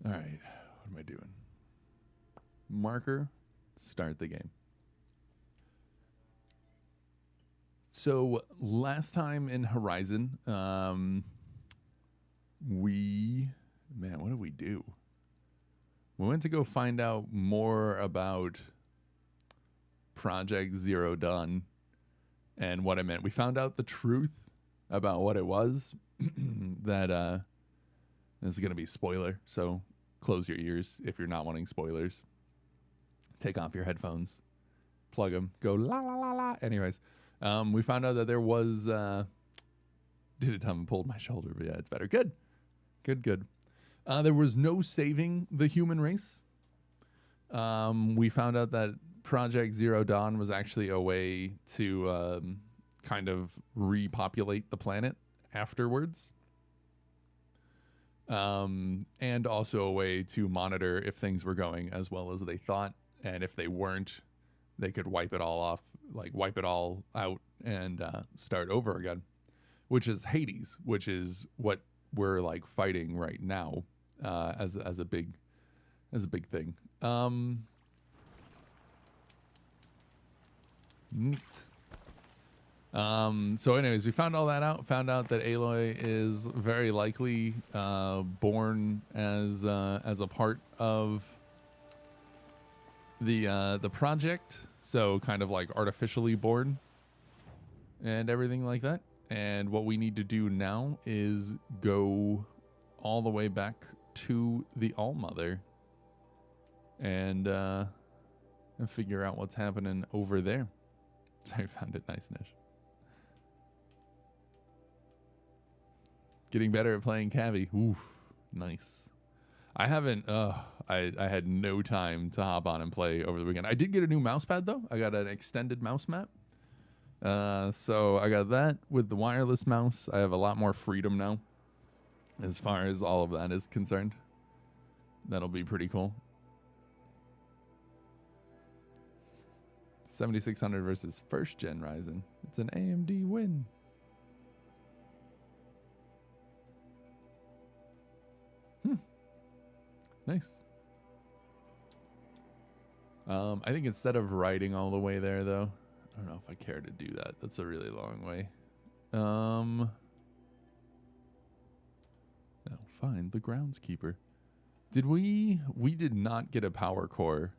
All right. What am I doing? Marker. Start the game. So last time in Horizon, man, what did we do? We went to go find out more about Project Zero Dawn and what it meant. We found out the truth about what it was. That this is going to be spoiler, so close your ears if you're not wanting spoilers. Take off your headphones, plug them, go la la la la. Anyways, we found out that there was did it time and pulled my shoulder, but yeah, it's better. Good. There was no saving the human race. We found out that Project Zero Dawn was actually a way to kind of repopulate the planet afterwards. And also a way to monitor if things were going as well as they thought. And if they weren't, they could wipe it all off, like wipe it all out and start over again, which is Hades, which is what we're like fighting right now as a big thing. Neat. So anyways, we found all that out, found out that Aloy is very likely born as a part of the project, so kind of like artificially born and everything like that. And what we need to do now is go all the way back to the Allmother and figure out what's happening over there. So I found it nice, Nish. Getting better at playing Cavi. Oof, nice. I haven't, I had no time to hop on and play over the weekend. I did get a new mouse pad though. I got an extended mouse mat. So I got that with the wireless mouse. I have a lot more freedom now as far as all of that is concerned. That'll be pretty cool. 7600 versus first gen Ryzen. It's an AMD win. Nice. I think instead of riding all the way there, though, I don't know if I care to do that. That's a really long way. No, find the groundskeeper. Did we did not get a power core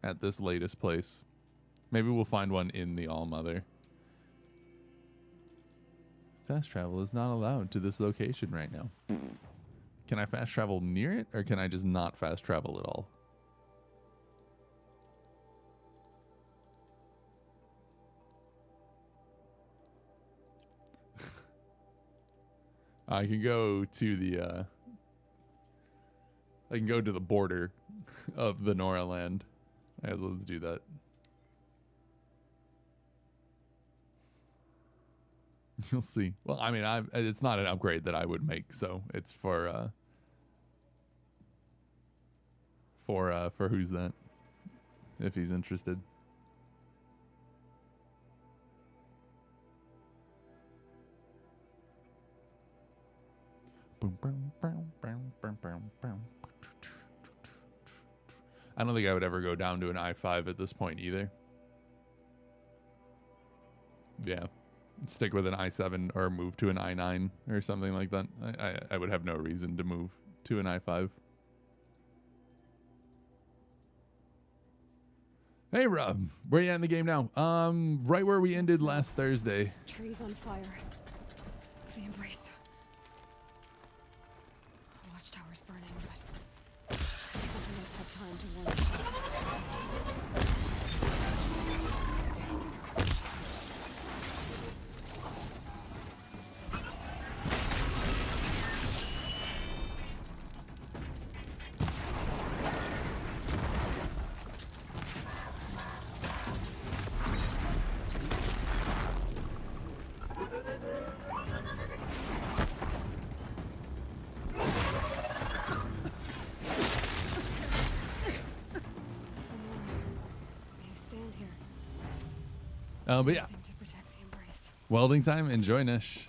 at this latest place. Maybe we'll find one in the Allmother. Fast travel is not allowed to this location right now. Can I fast travel near it, or can I just not fast travel at all? I can go to the border of the Nora land. As let's do that. You'll see. Well, I mean, it's not an upgrade that I would make, so it's for who's that? If he's interested. I don't think I would ever go down to an i5 at this point either. Yeah. Stick with an i7 or move to an i9 or something like that. I would have no reason to move to an i5. Hey Rob, where you at in the game now? Right where we ended last Thursday. Trees on fire. The embrace. Watchtower's burning, but something else had time to warn us. But yeah, welding time. Enjoy, Nish.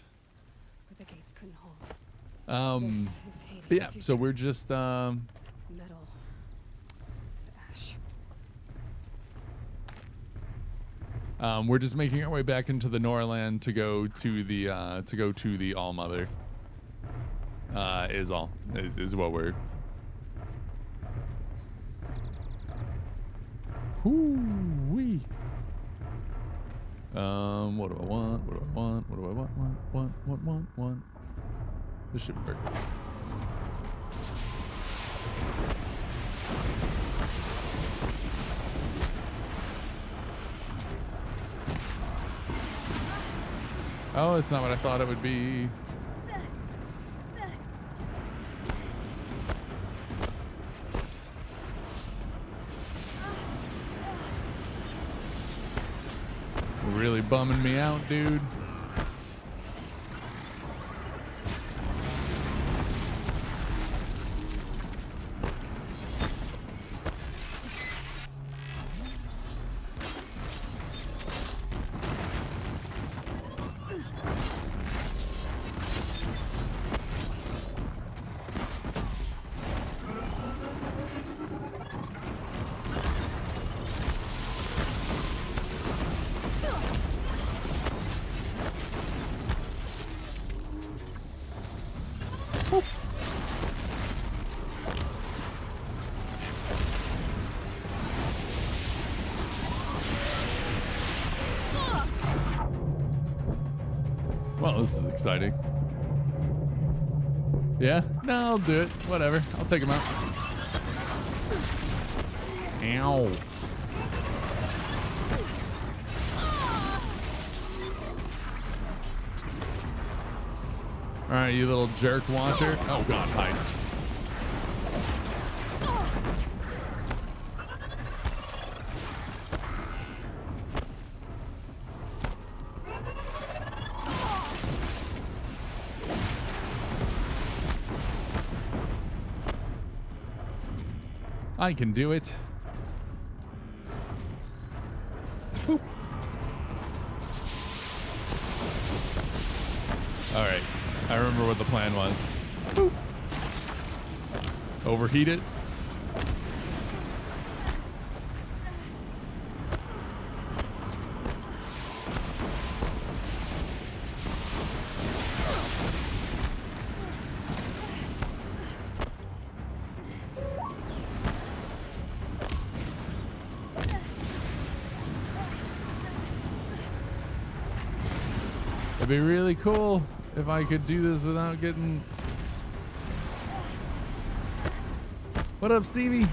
The gates couldn't hold. But yeah, so we're just We're just making our way back into the Norland to go to the All Mother. Is what we're. Whoo-wee. What do I want? What do I want? What do I want? This should work. Oh, it's not what I thought it would be. Really bumming me out, dude. Well, this is exciting. Yeah? No, I'll do it. Whatever. I'll take him out. Ow. Alright, you little jerk watcher. Oh god, hide. I can do it. Boop. All right. I remember what the plan was. Boop. Overheat it. It'd be really cool if I could do this without getting... What up, Stevie?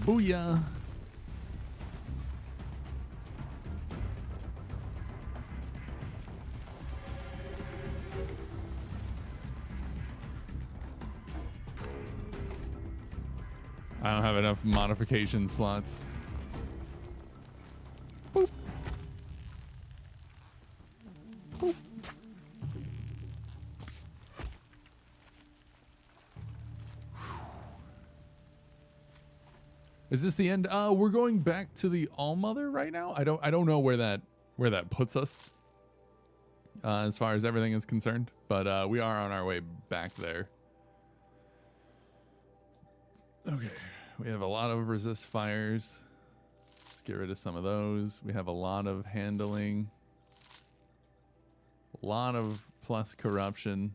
Booyah. I don't have enough modification slots. Boop. Boop. Is this the end? We're going back to the All Mother right now. I don't know where that puts us as far as everything is concerned, but we are on our way back there. Okay, we have a lot of resist fires. Let's get rid of some of those. We have a lot of handling, a lot of plus corruption,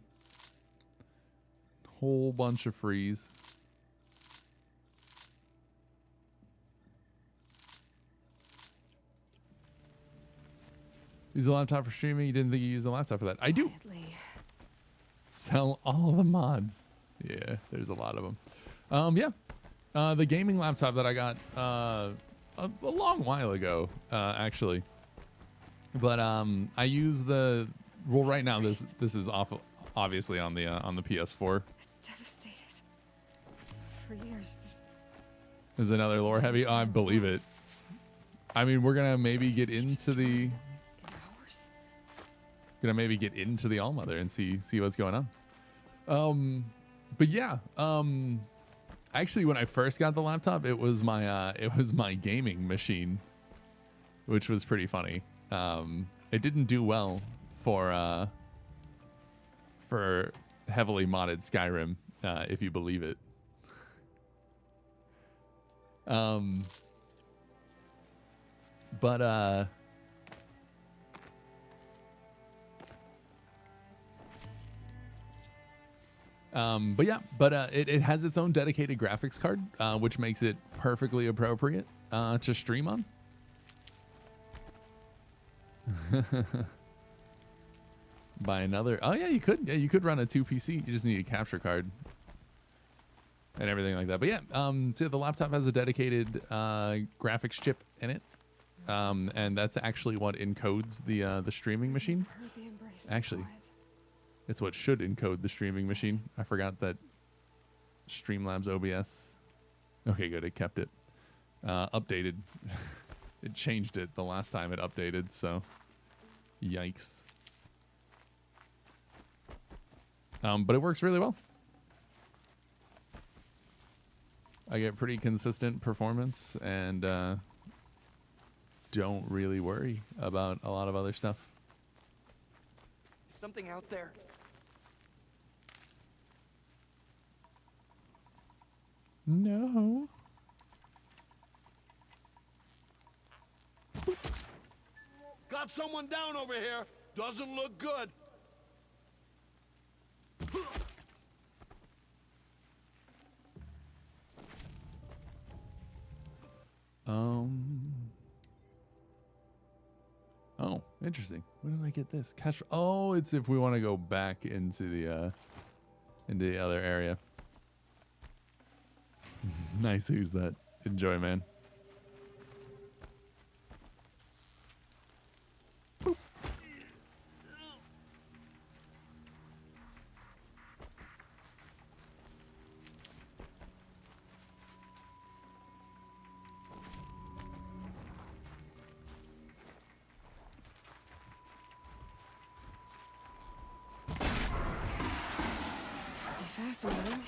whole bunch of freeze. Use a laptop for streaming. You didn't think you used a laptop for that. I do. Quietly. Sell all the mods. Yeah, there's a lot of them. Yeah. The gaming laptop that I got a long while ago, actually. But I use the right now. This is off obviously on the PS4. It's devastated. for years. Is another lore heavy? I believe it. I mean, we're gonna maybe get into the In hours. maybe get into the Allmother and see what's going on. But yeah, actually, when I first got the laptop, it was my gaming machine, which was pretty funny. It didn't do well for heavily modded Skyrim, if you believe it. But it has its own dedicated graphics card, which makes it perfectly appropriate to stream on. By another, oh yeah, you could run a 2 PC. You just need a capture card and everything like that. But yeah, so the laptop has a dedicated graphics chip in it, and that's actually what encodes the streaming machine. Heard the embrace. Actually, Quiet. it's what should encode the streaming machine. I forgot that Streamlabs OBS. Okay, good. It kept it updated. It changed it the last time it updated, so yikes. But it works really well. I get pretty consistent performance and don't really worry about a lot of other stuff. Something out there. No. Got someone down over here. Doesn't look good. Oh, interesting. Where did I get this? Cash. Oh, it's if we want to go back into the other area. Nice. Who's that? Enjoy, man. Boop. Be fascinating.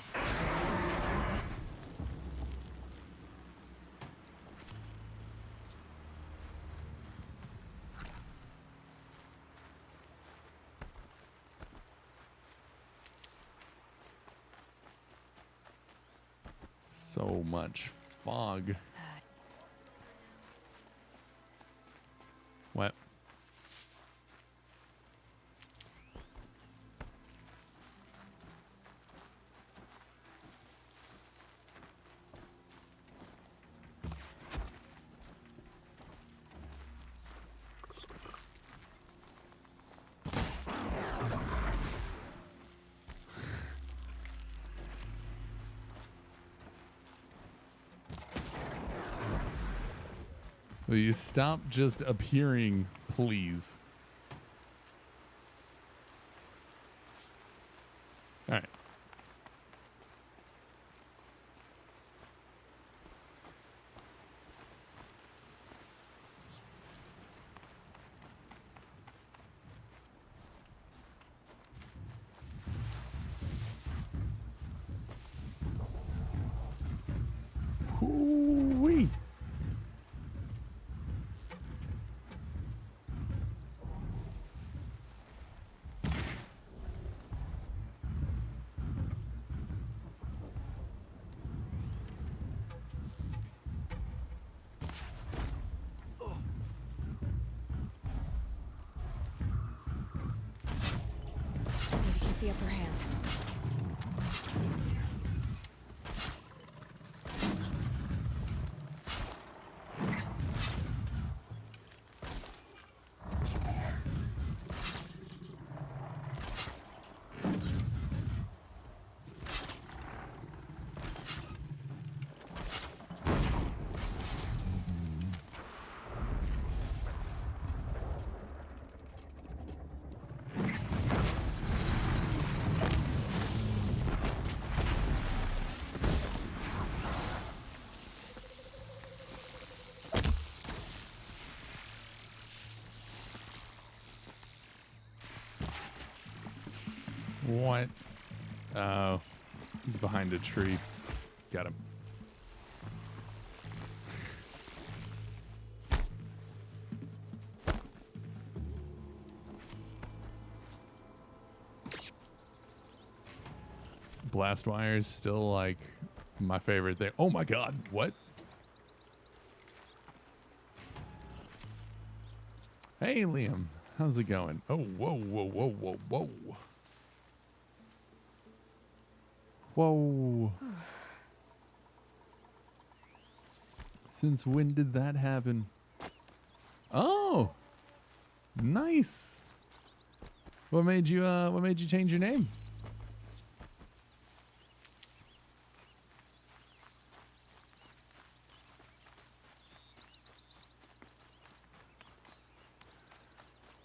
So much fog. What? Will you stop just appearing, please? All right. Hoo-wee. Need to keep the upper hand. What? Oh, he's behind a tree. Got him. Blast wires still like my favorite thing. Oh my god, what? Hey Liam, how's it going? Oh, whoa, whoa, whoa, whoa, whoa. Whoa. Since when did that happen? Oh, nice. What made you change your name?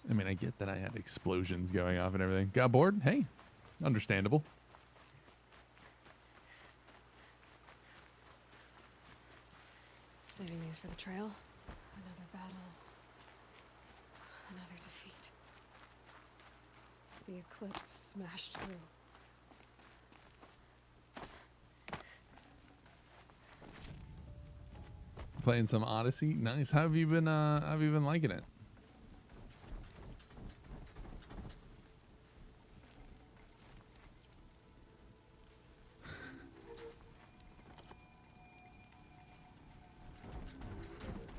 I mean, I get that I had explosions going off and everything. Got bored? Hey, understandable. Saving these for the trail. Another battle. Another defeat. The eclipse smashed through. Playing some Odyssey. Nice. How have you been liking it?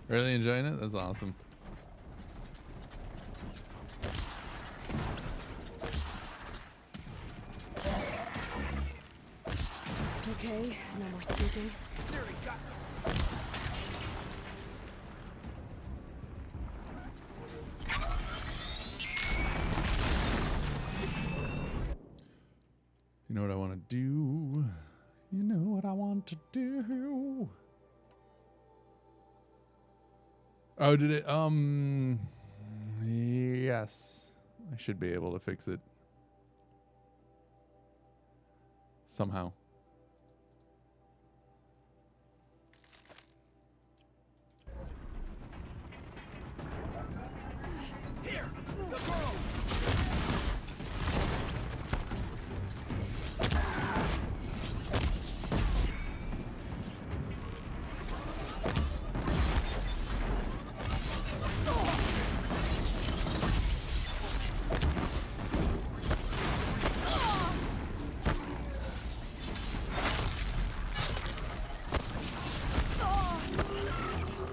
Really enjoying it? That's awesome. Okay, no more sneaking. You know what I want to do? You know what I want to do? Oh, did it? Yes. I should be able to fix it. Somehow. Here, the burrow.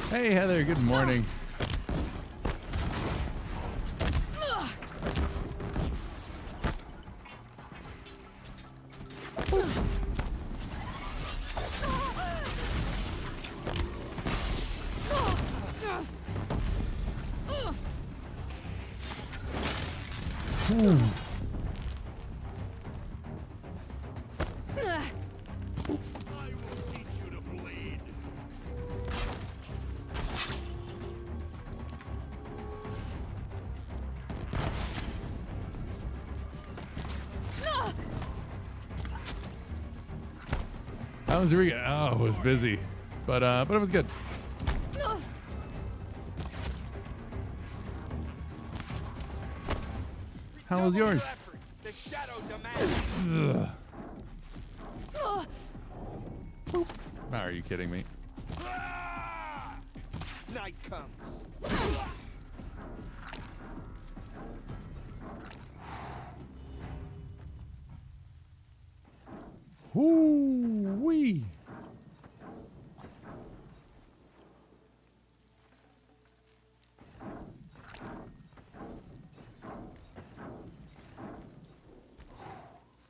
Hey, Heather. Good morning. I will teach you to bleed. How was your weekend? Oh, it was busy, but it was good. How was yours? Efforts. The shadow demands. Ugh. Are you kidding me? Night comes. Woo-wee.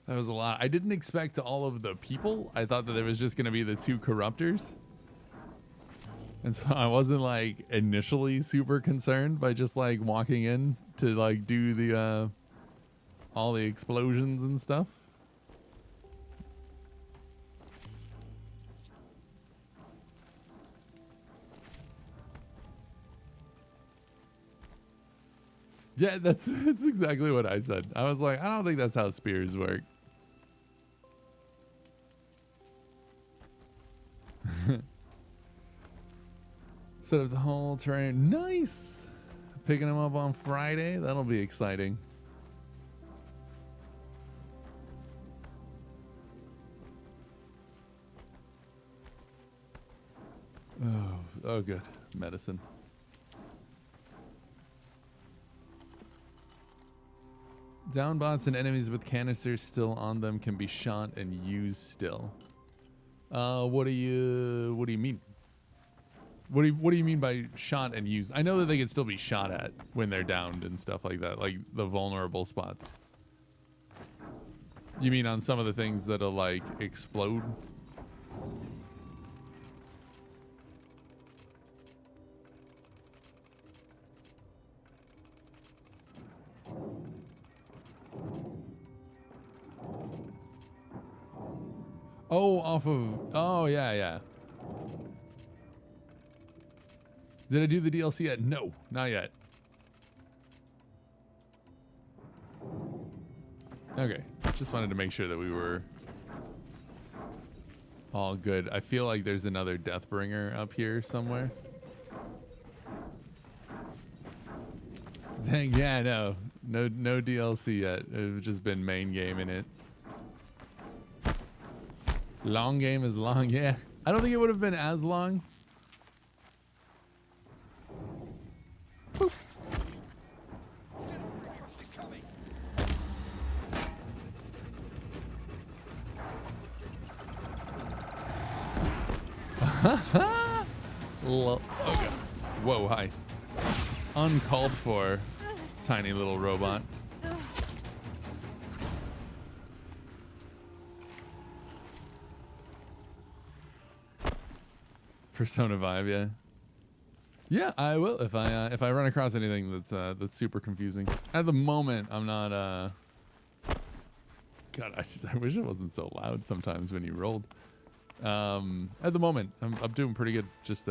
That was a lot. I didn't expect all of the people. I thought that there was just going to be the two corruptors. And so I wasn't like initially super concerned by just like walking in to like do the all the explosions and stuff. Yeah, that's exactly what I said. I was like, I don't think that's how spears work. Set up the whole terrain. Nice. Picking them up on Friday. That'll be exciting. Oh, good. Medicine. Down bots and enemies with canisters still on them can be shot and used still. What do you mean? What do you mean by shot and used? I know that they can still be shot at when they're downed and stuff like that, like the vulnerable spots. You mean on some of the things that'll like explode? Oh, off of... Oh, yeah, yeah. Did I do the DLC yet? No, not yet. Okay, just wanted to make sure that we were all good. I feel like there's another Deathbringer up here somewhere. Dang, yeah, no DLC yet. It's just been main game in it. Long game is long, yeah. I don't think it would have been as long. Boop. Oh God. Whoa, hi. Uncalled for, tiny little robot. Persona 5, yeah. Yeah, I will if I run across anything that's super confusing. At the moment, I'm not God, I wish it wasn't so loud sometimes when you rolled. At the moment, I'm doing pretty good, just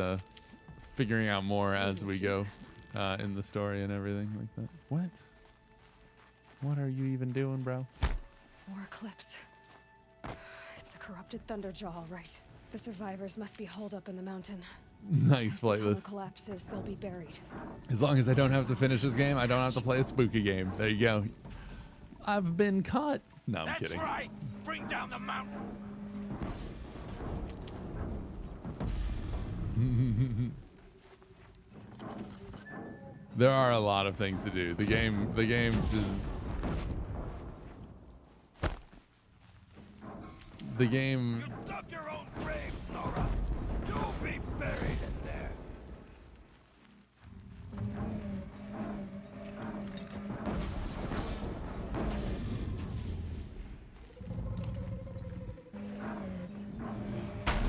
figuring out more as we go in the story and everything like that. What are you even doing, bro? More Eclipse. It's a corrupted Thunderjaw, all right. The survivors must be holed up in the mountain. Nice If the tunnel playlist. collapses, they'll be buried. As long as I don't have to finish this game, I don't have to play a spooky game. There you go. I've been caught. No, I'm kidding. That's right. Bring down the mountain. There are a lot of things to do. The game just... The game... You dug your own grave, Nora. You'll be buried in there.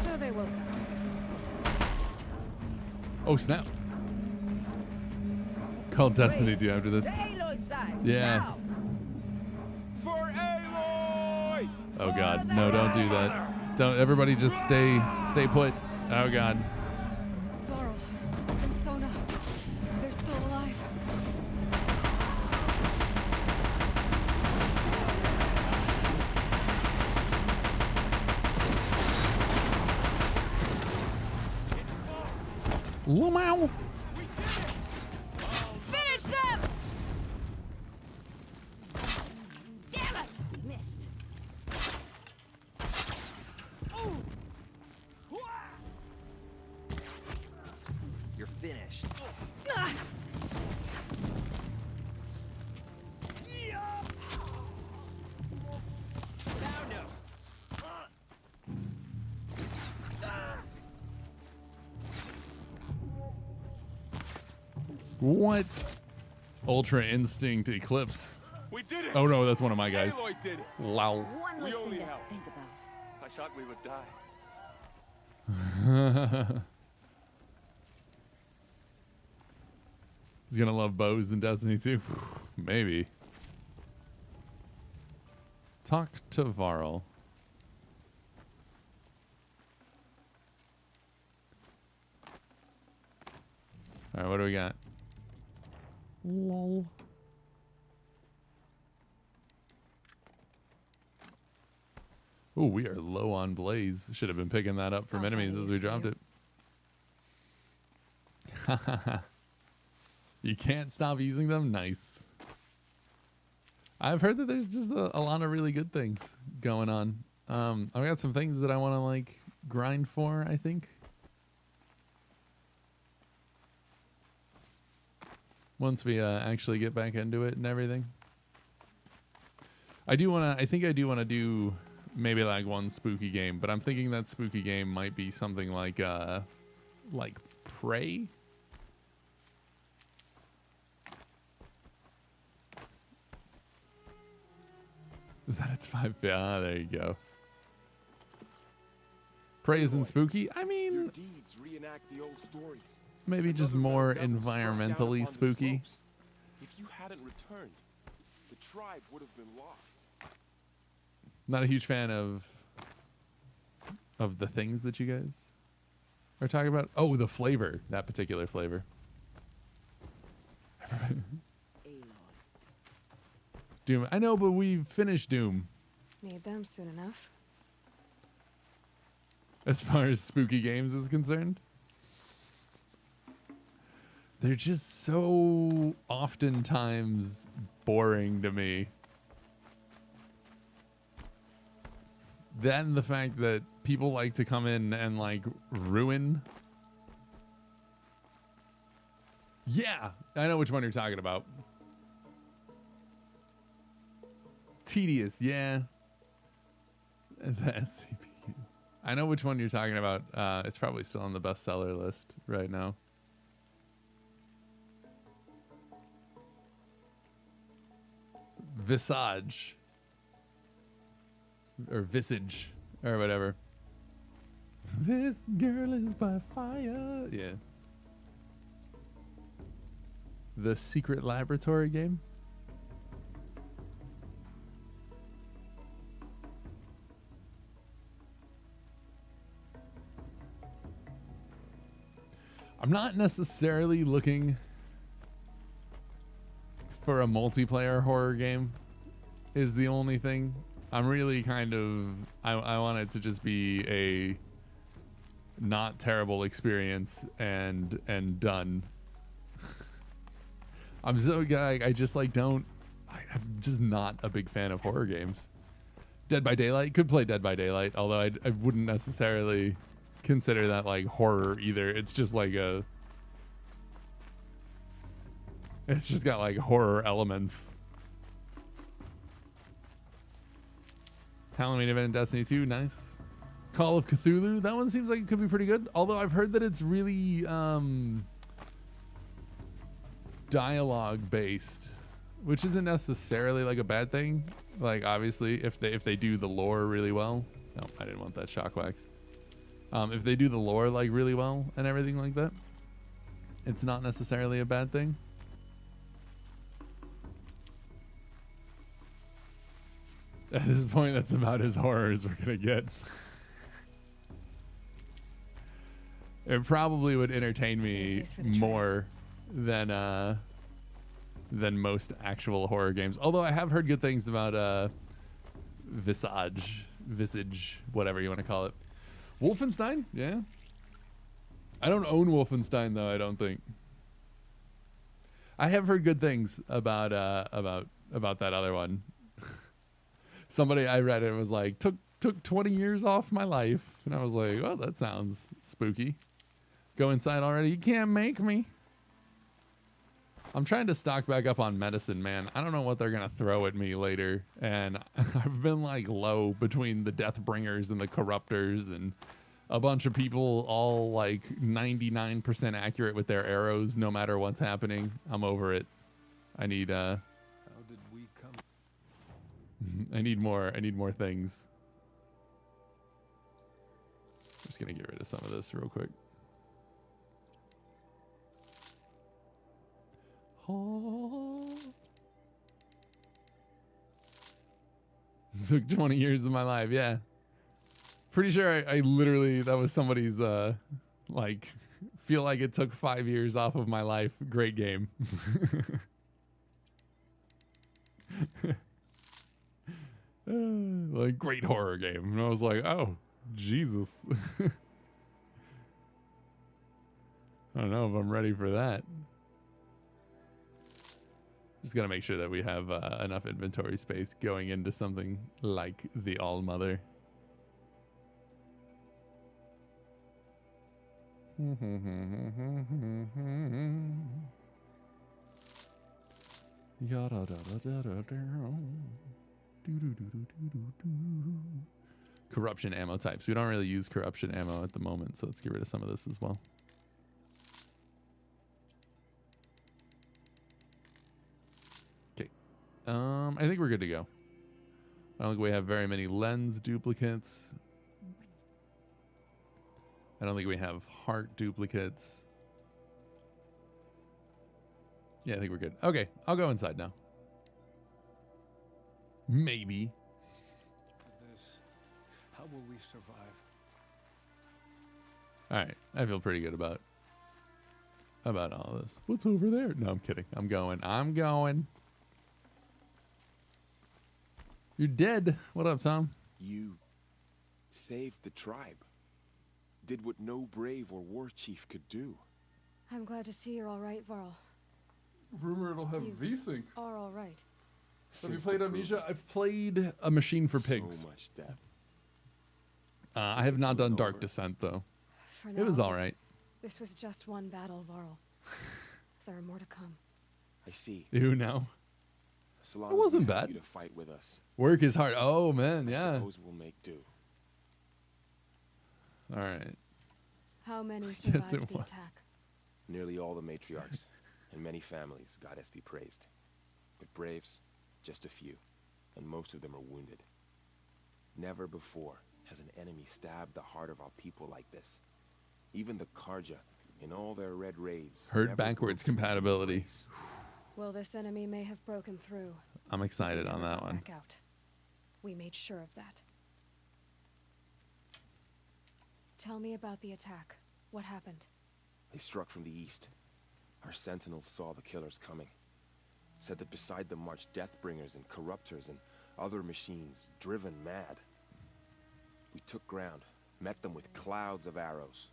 So they woke up. Oh, snap. Call Destiny 2 after this. The Aloy side. Yeah. Now. For Aloy! Oh god, no, don't do that. Don't, everybody just stay put. Oh god. Varl and Sona. They're still alive. Lumau. Finish them! Damn it! Missed. You're finished. Ah! What? Ultra Instinct Eclipse. We did it! Oh no, that's one of my guys. Aloy did it! Wow. One We less only thing to helped. think about. I thought we would die. He's gonna love bows in Destiny 2. Maybe. Talk to Varl. Alright, what do we got? Lol. Ooh, we are low on blaze. Should have been picking that up from I'll enemies find as these we for dropped you. it. You can't stop using them? Nice. I've heard that there's just a lot of really good things going on. I've got some things that I want to like grind for, I think. once we actually get back into it and everything. I think I do want to do maybe like one spooky game, but I'm thinking that spooky game might be something like Prey. Is that its 5? Yeah, there you go. Prey isn't spooky. I Your mean, deeds reenact the old stories. maybe just Another more red devil struck down upon environmentally the spooky. slopes. If you hadn't returned, the tribe would have been lost. Not a huge fan of the things that you guys are talking about. Oh, the flavor, that particular flavor. Doom. I know, but we've finished Doom. Need them soon enough. As far as spooky games is concerned, they're just so oftentimes boring to me. That and the fact that people like to come in and like ruin. Yeah, I know which one you're talking about. Tedious, yeah. The SCP. I know which one you're talking about. It's probably still on the bestseller list right now. Visage. Or Visage. Or whatever. This girl is by fire. Yeah. The Secret Laboratory game. I'm not necessarily looking for a multiplayer horror game is the only thing. I'm really kind of, I want it to just be a not terrible experience and done. I'm so I just like I'm just not a big fan of horror games. Dead by Daylight, could play Dead by Daylight, although I wouldn't necessarily consider that like horror either. It's just like it's just got like horror elements. Halloween event in Destiny 2, nice. Call of Cthulhu, that one seems like it could be pretty good. Although I've heard that it's really dialogue based, which isn't necessarily like a bad thing. Like obviously if they do the lore really well. No, I didn't want that shock wax. If they do the lore like really well and everything like that, it's not necessarily a bad thing. At this point, that's about as horror as we're gonna get. It probably would entertain me more than most actual horror games. Although I have heard good things about Visage, whatever you want to call it. Wolfenstein, yeah. I don't own Wolfenstein though. I don't think. I have heard good things about that other one. Somebody I read it was like took 20 years off my life, and I was like, oh, that sounds spooky. Go inside already. You can't make me. I'm trying to stock back up on medicine, man. I don't know what they're gonna throw at me later, and I've been like low between the Deathbringers and the Corruptors and a bunch of people all like 99% accurate with their arrows no matter what's happening. I'm over it. I need How did we come? I need more things. I'm just gonna get rid of some of this real quick. Oh. It took 20 years of my life, yeah. Pretty sure I literally, that was somebody's, like, feel like it took 5 years off of my life. Great game. Like, great horror game. And I was like, oh, Jesus. I don't know if I'm ready for that. Just gotta make sure that we have enough inventory space going into something like the All-Mother. Corruption ammo types. We don't really use corruption ammo at the moment, so let's get rid of some of this as well. Okay. I think we're good to go. I don't think we have very many lens duplicates. I don't think we have heart duplicates. Yeah, I think we're good. Okay, I'll go inside now. Maybe. This. How will we survive? All right, I feel pretty good about all of this. What's over there? No, I'm kidding. I'm going. You're dead. What up, Tom? You saved the tribe. Did what no brave or war chief could do. I'm glad to see you're all right, Varl. Rumor it'll have You VSync. are all right. Have you Since played the Amnesia? proof, I've played A Machine for Pigs. So much death. I have not done Dark Over. Descent though. For now, It was all right. This was just one battle, Varl. There are more to come. I see. Ew, no. So long It as we wasn't have bad. You to fight with us. Work is hard. Oh man, I yeah. suppose we'll make do. All right. How many Yes, survived it the was. attack? Nearly all the matriarchs and many families, goddess be praised. But braves, just a few, and most of them are wounded. Never before has an enemy stabbed the heart of our people like this. Even the Karja, in all their red raids, Herd never backwards broke through the compatibility. embrace. Well, this enemy may have broken through. I'm excited but on never that got one. Back out. We made sure of that. Tell me about the attack. What happened? They struck from the east. Our sentinels saw the killers coming. Said that beside them marched Deathbringers and Corruptors and other machines, driven mad. We took ground, met them with clouds of arrows.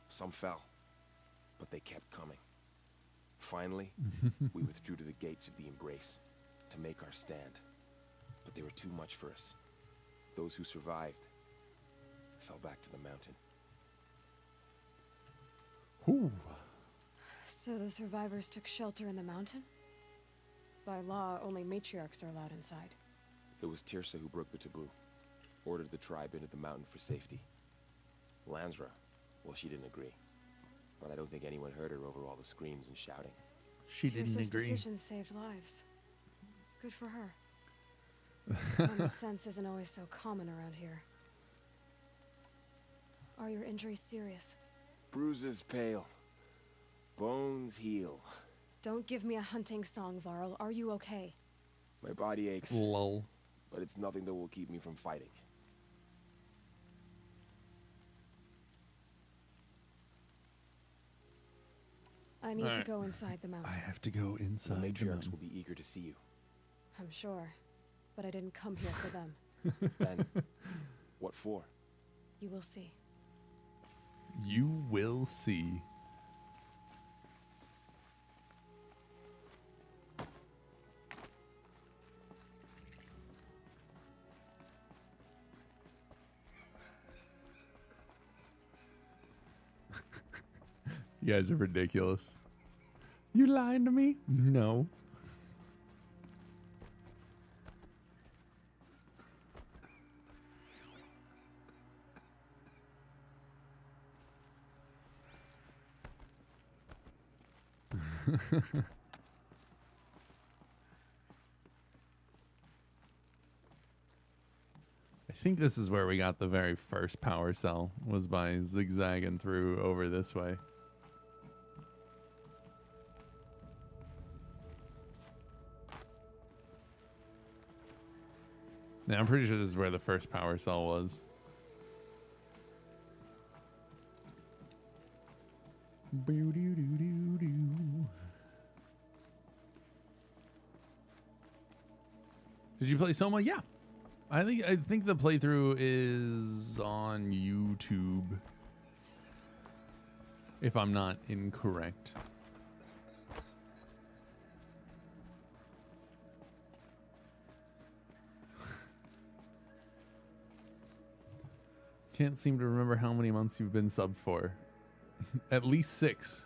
Some fell, but they kept coming. Finally, we withdrew to the gates of the Embrace to make our stand. But they were too much for us. Those who survived fell back to the mountain. Ooh. So the survivors took shelter in the mountain? By law, only matriarchs are allowed inside. It was Tirsa who broke the taboo. Ordered the tribe into the mountain for safety. Lansra, well, she didn't agree. But I don't think anyone heard her over all the screams and shouting. She didn't Tirsa's agree. decision saved lives. Good for her. Common sense isn't always so common around here. Are your injuries serious? Bruises pale. Bones heal. Don't give me a hunting song, Varl. Are you okay? My body aches, Lol. but it's nothing that will keep me from fighting. I need to Alright. go inside the mountain. I have to go The inside the matriarchs mountain. will be eager to see you. I'm sure. But I didn't come here for them. Then, what for? You will see. You will see. You guys are ridiculous. You lying to me? No. I think this is where we got the very first power cell, was by zigzagging through over this way. Yeah, I'm pretty sure this is where the first power cell was. Did you play Soma? Yeah. I think the playthrough is on YouTube, if I'm not incorrect. Can't seem to remember how many months you've been subbed for. At least 6.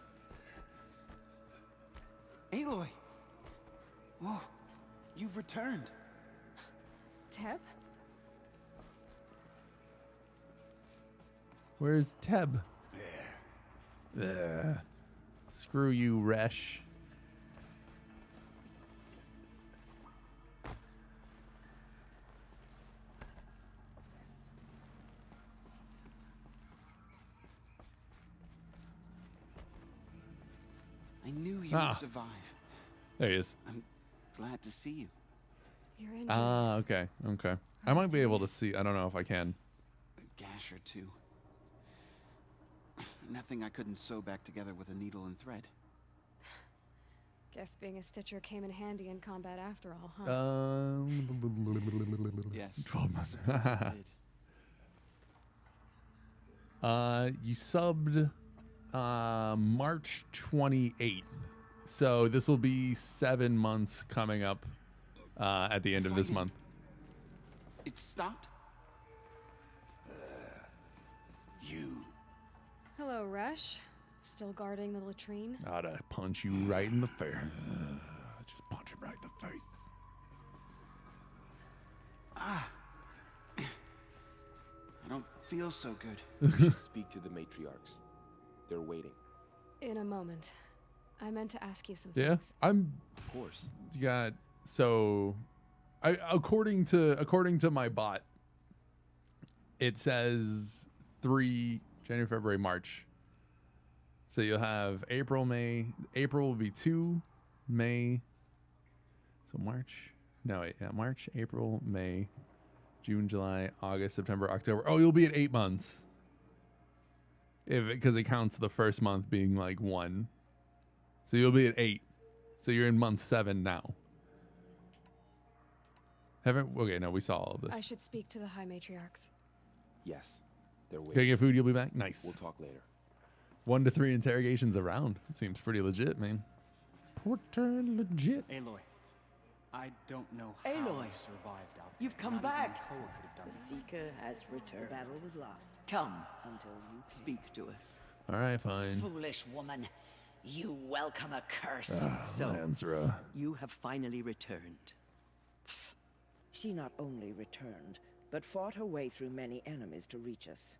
Aloy! Oh, you've returned. Teb? Where's Teb? There. Screw you, Resh. I knew you Ah. would survive. There he is. I'm glad to see you. Your injuries. Ah, okay, okay. I Are might be able to serious? see. I don't know if I can. A gash or two. Nothing I couldn't sew back together with a needle and thread. Guess being a stitcher came in handy in combat after all, huh? Yes. 12 months. Did. You subbed March 28th. So this will be 7 months coming up at the end of this Fighting. month. It stopped? You. Hello, Resh. Still guarding the latrine? Ought to punch you right in the face. Just punch him right in the face. I don't feel so good. You should speak to the matriarchs. They're waiting. In a moment. I meant to ask you some Yeah, things. I'm. Of course. You got so. According to my bot, it says 3 January, February, March. So you'll have April, May. April will be 2, May. So March. No, wait, yeah, March, April, May, June, July, August, September, October. Oh, you'll be at 8 months. Because it counts the first month being like 1. So you'll be at 8. So you're in month 7 now. Okay, no, we saw all of this. I should speak to the High Matriarchs. Yes. They're Gonna waiting. get food, you'll be back? Nice. We'll talk later. 1 to 3 interrogations around. It seems pretty legit, man. Pretty legit. Aloy, I don't know how Aloy, you survived out there. you've come Not even back. Koa could have done The it. Seeker has returned. The battle was lost. Come until you speak to us. All right, fine. Foolish woman, you welcome a curse. So, Lansra. You have finally returned. She not only returned, but fought her way through many enemies to reach us.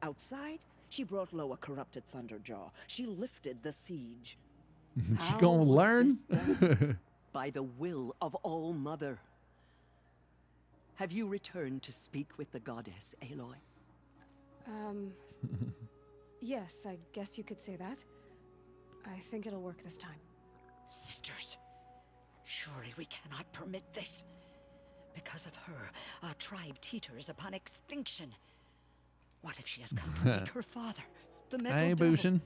Outside, she brought low a corrupted Thunderjaw. She lifted the siege. She How gonna was learn? this done? By the will of All Mother. Have you returned to speak with the goddess, Aloy? Yes, I guess you could say that. I think it'll work this time. Sisters, surely we cannot permit this. Because of her, our tribe teeters upon extinction. What if she has come to wake her father, the Metal Hey, Devil? Bushin.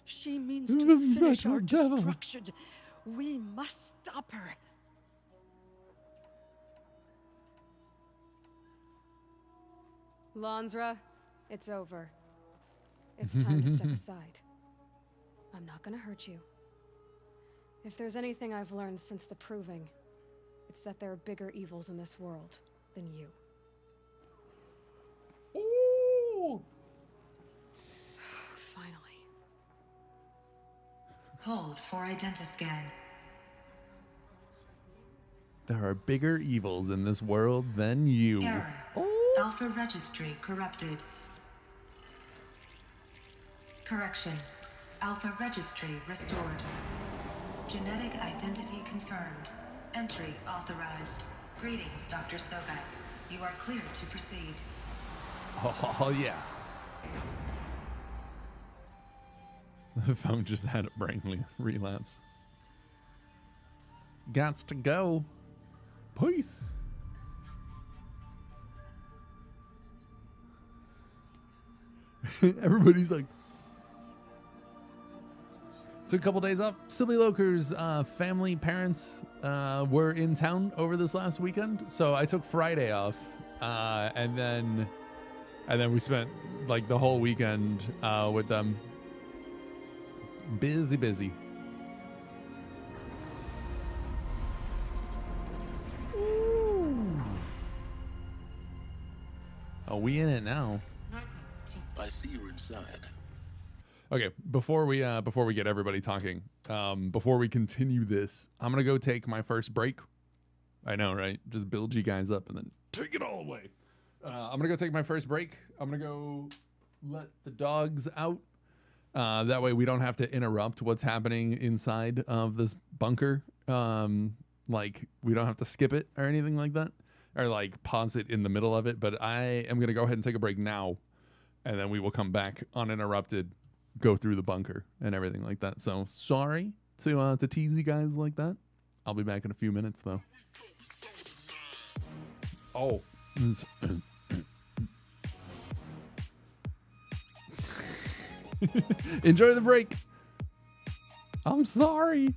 She means The to finish Metal our Devil. destruction. We must stop her. Lansra, it's over. It's time to step aside. I'm not gonna hurt you. If there's anything I've learned since the Proving, it's that there are bigger evils in this world than you. Ooh. Finally. Hold for identiscan. There are bigger evils in this world than you. Error. Alpha registry corrupted. Correction. Alpha registry restored. Genetic identity confirmed. Entry authorized. Greetings, Dr. Sobek. You are cleared to proceed. Oh, yeah. The phone just had a brain relapse. Gots to go. Peace. Everybody's like, took a couple days off. Silly Loker's family, parents were in town over this last weekend, so I took Friday off, and then we spent like the whole weekend with them. Busy. Ooh. Oh, we in it now. I see you're inside. Okay, before we get everybody talking, before we continue this, I'm going to go take my first break. I know, right? Just build you guys up and then take it all away. I'm going to go take my first break. I'm going to go let the dogs out. That way we don't have to interrupt what's happening inside of this bunker. Like, we don't have to skip it or anything like that. Or, like, pause it in the middle of it. But I am going to go ahead and take a break now. And then we will come back uninterrupted, go through the bunker and everything like that. So, sorry to tease you guys like that. I'll be back in a few minutes, though. Oh. Enjoy the break. I'm sorry.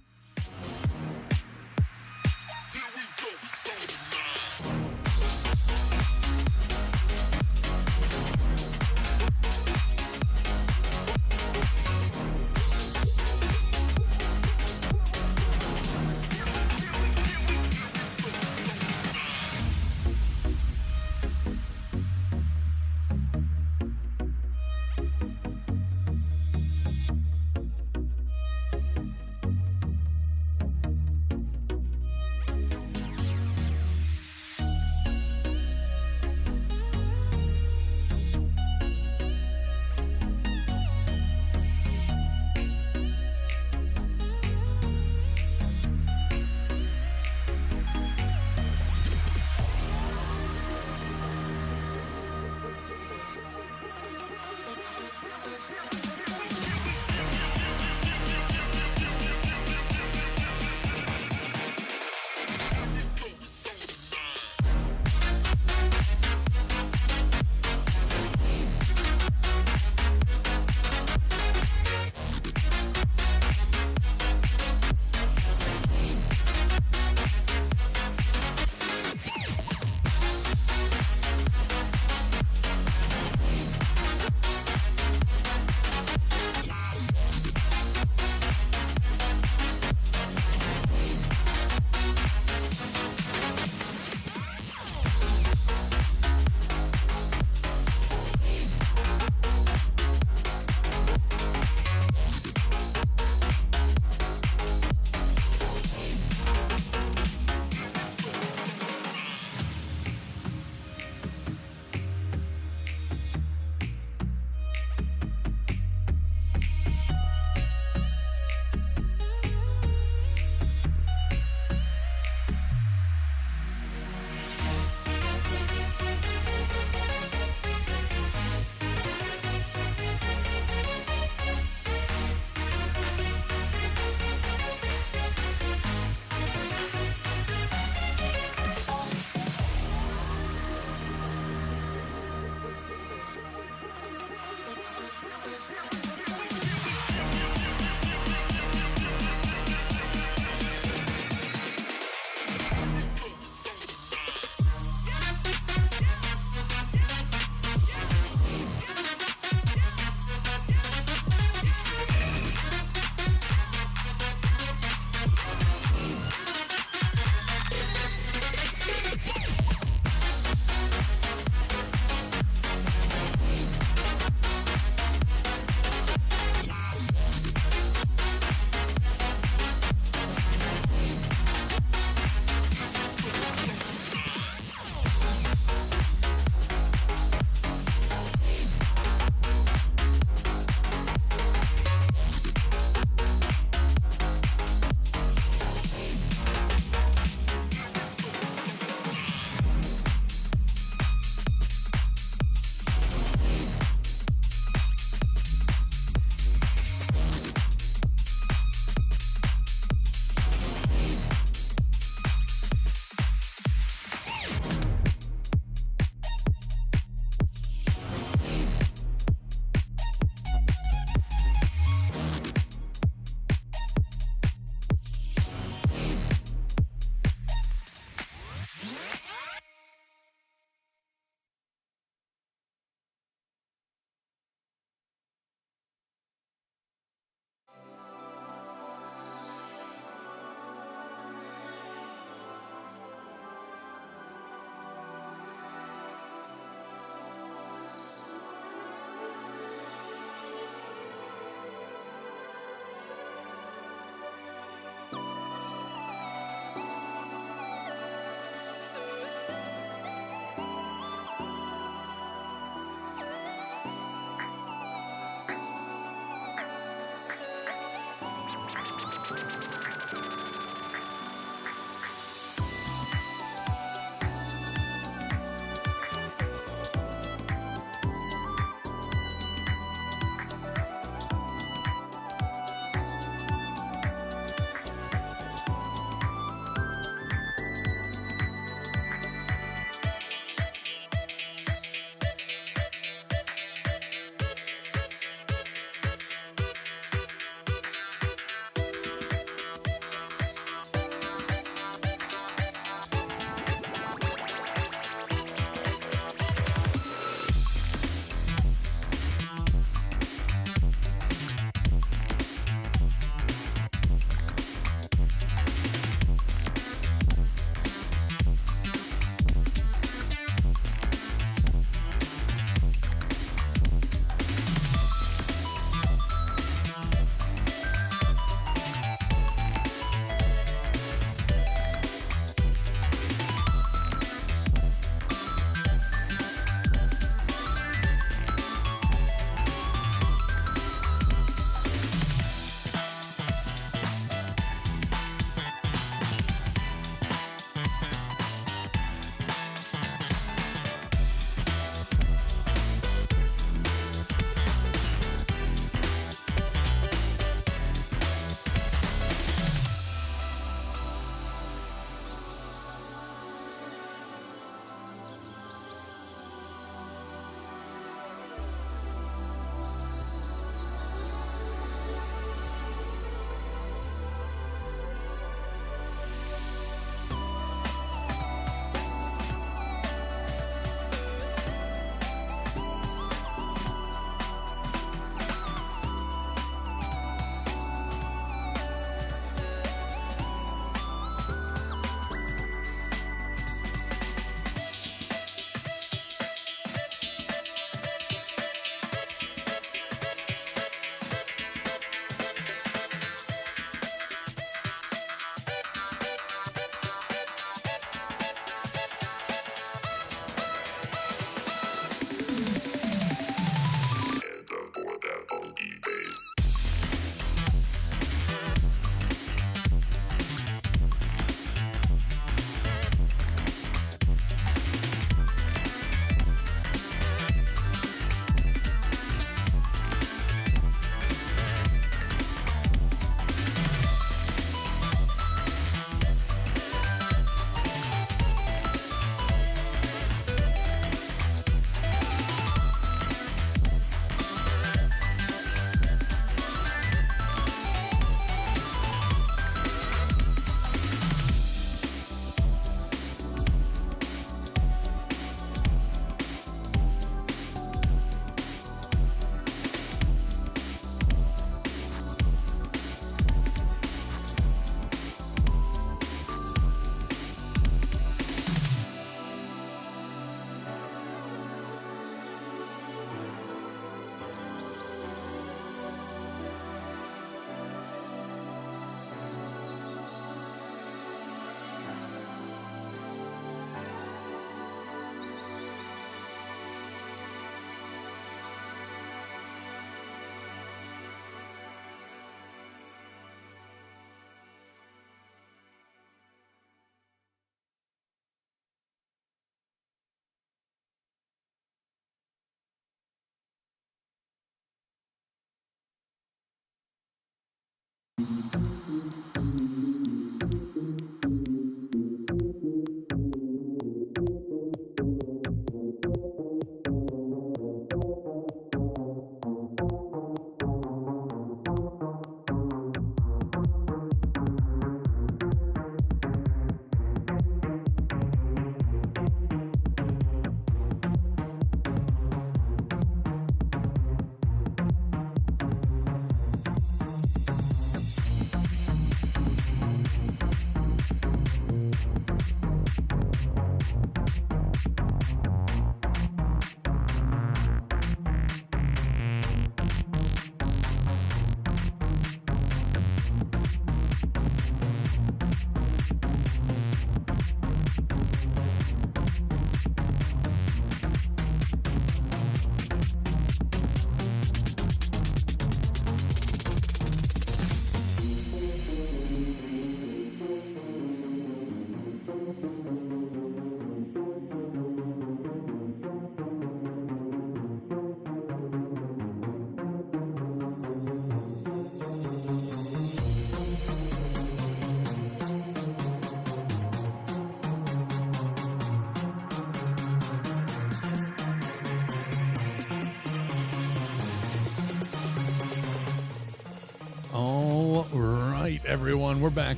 everyone, we're back.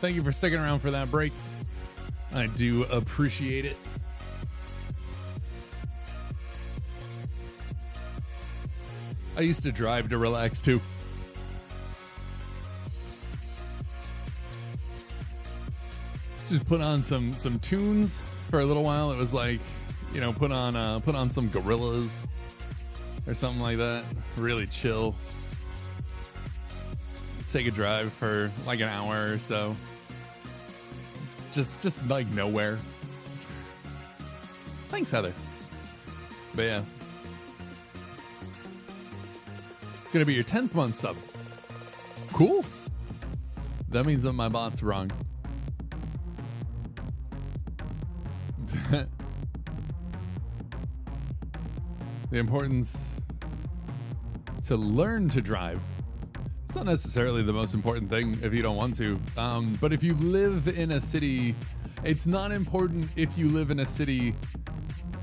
Thank you for sticking around for that break. I do appreciate it. I used to drive to relax too. Just put on some tunes for a little while. It was like, you know, put on some Gorillaz or something like that. Really chill. Take a drive for like an hour or so. Just like nowhere. Thanks, Heather. But yeah. Gonna be your 10th month sub. Cool. That means that my bot's wrong. The importance to learn to drive. It's not necessarily the most important thing if you don't want to. But if you live in a city, it's not important if you live in a city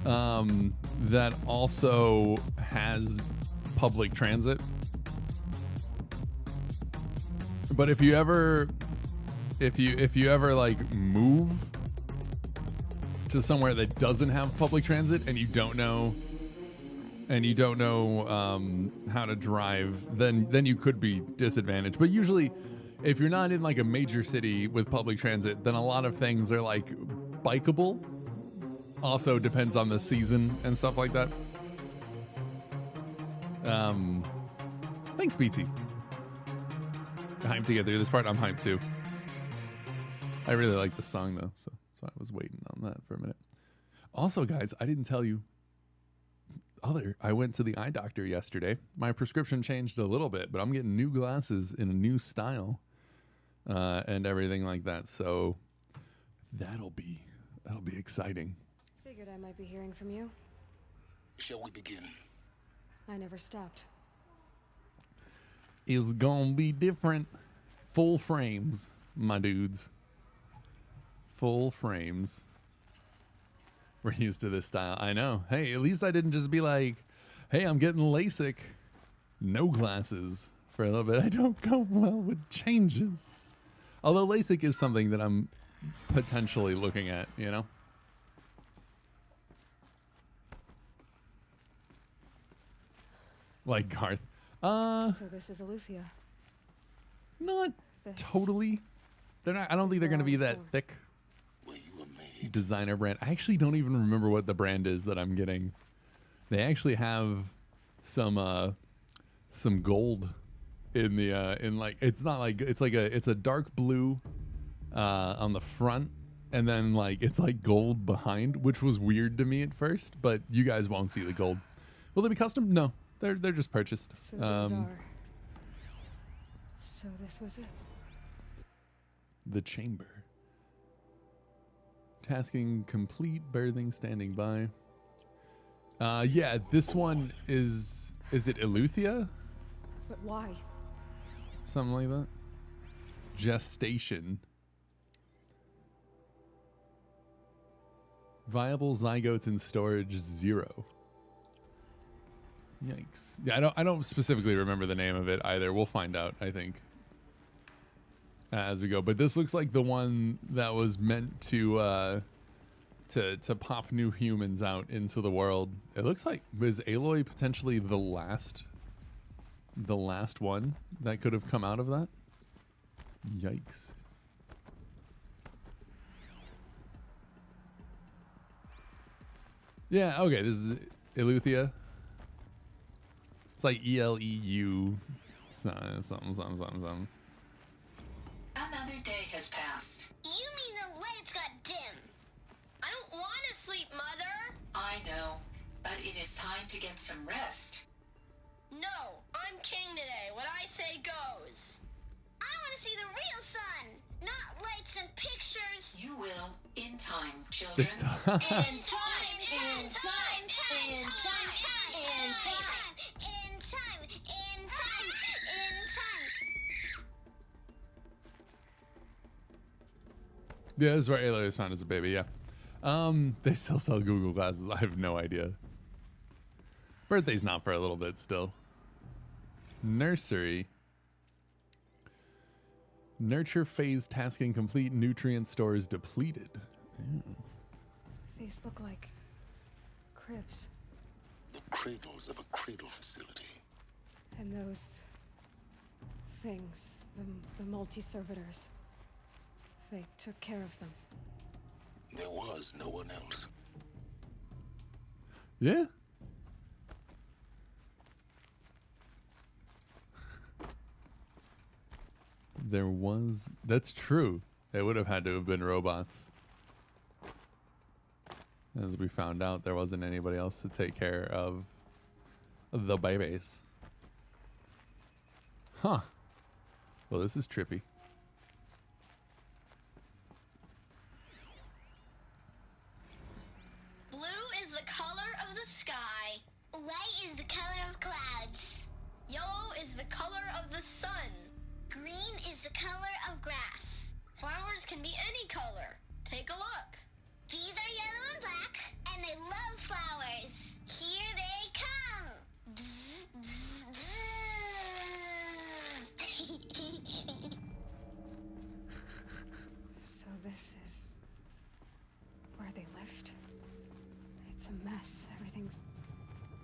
that also has public transit. But if you ever like move to somewhere that doesn't have public transit and you don't know how to drive, then you could be disadvantaged. But usually, if you're not in like a major city with public transit, then a lot of things are like bikeable. Also depends on the season and stuff like that. Thanks, BT. Hyped to get through this part. I'm hyped too. I really like the song though, so I was waiting on that for a minute. Also, guys, I didn't tell you. I went to the eye doctor yesterday. My prescription changed a little bit, but I'm getting new glasses in a new style, and everything like that. So that'll be exciting. Figured I might be hearing from you. Shall we begin? I never stopped. Is gonna be different. Full frames, my dudes. Full frames. We're used to this style. I know. Hey, at least I didn't just be like, hey, I'm getting LASIK. No glasses for a little bit. I don't go well with changes. Although LASIK is something that I'm potentially looking at, you know? Like Garth. So this is Eleuthia. Not This totally. They're not. I don't think they're going to be that thick. Designer brand. I actually don't even remember what the brand is that I'm getting. They actually have some gold in the in like it's not like it's a dark blue on the front, and then like it's like gold behind, which was weird to me at first. But you guys won't see the gold. Will they be custom? No, they're just purchased. So bizarre. So this was it. The chamber. Tasking complete. Birthing standing by. Yeah, this one is it Eleuthia? But why? Something like that. Gestation. Viable zygotes in storage 0. Yikes. Yeah, I don't specifically remember the name of it either. We'll find out, I think, as we go. But this looks like the one that was meant to pop new humans out into the world. It looks like, was Aloy potentially the last one that could have come out of that? Yikes. Yeah, okay, this is Eleuthia. It's like ELEU something. Another day has passed. You mean the lights got dim? I don't want to sleep, Mother. I know, but it is time to get some rest. No, I'm king today. What I say goes. I want to see the real sun, not lights and pictures. You will, in time, children. This time. In time, in time, in time, in time. Yeah, this is where Aloy was found as a baby, yeah. They still sell Google Glasses. I have no idea. Birthday's not for a little bit still. Nursery. Nurture phase tasking complete. Nutrient stores depleted. Ew. These look like cribs. The cradles of a cradle facility. And those things, the multi-servitors, they took care of them. There was no one else. Yeah. There was. That's true. They would have had to have been robots. As we found out, there wasn't anybody else to take care of the babies. Huh. Well, this is trippy. Blue is the color of the sky. White is the color of clouds. Yellow is the color of the sun. Green is the color of grass. Flowers can be any color. Take a look. These are yellow and black, and they love flowers. Here they come. Bzz, bzz, bzz. So this is where they lived. It's a mess. Everything's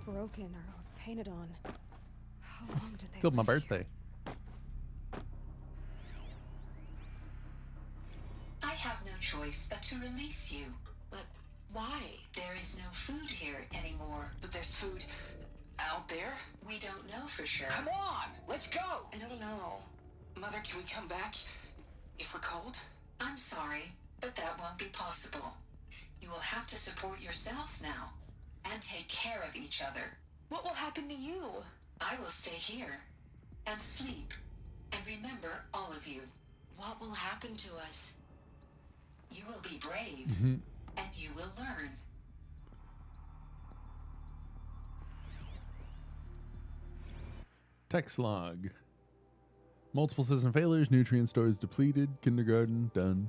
broken or painted on. How long did they Till my live here? birthday. I have no choice but to release you. But why? There is no food here anymore. But there's food out there? We don't know for sure. Come on, let's go! I don't know. Mother, can we come back if we're cold? I'm sorry, but that won't be possible. You will have to support yourselves now and take care of each other. What will happen to you? I will stay here and sleep and remember all of you. What will happen to us? You will be brave and you will learn. Text log. Multiple system failures, nutrient stores depleted, kindergarten done.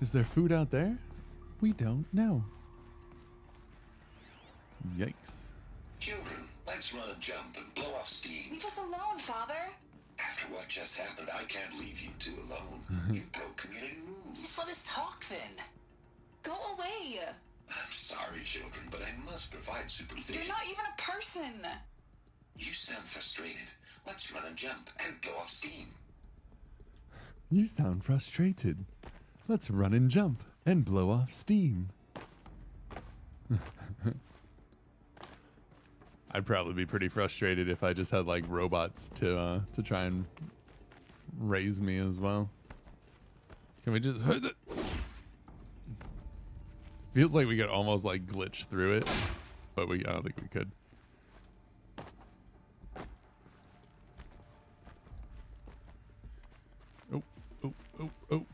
Is there food out there? We don't know. Yikes. Children, let's run and jump and blow off steam. Leave us alone, Father. After what just happened, I can't leave you two alone. You broke community rules. Just let us talk then. Go away. I'm sorry, children, but I must provide supervision. You're not even a person. You sound frustrated. Let's run and jump and blow off steam. You sound frustrated. Let's run and jump and blow off steam. I'd probably be pretty frustrated if I just had like robots to try and raise me as well. Can we just feels like we could almost like glitch through it, but I don't think we could. Oh, oh, oh, oh.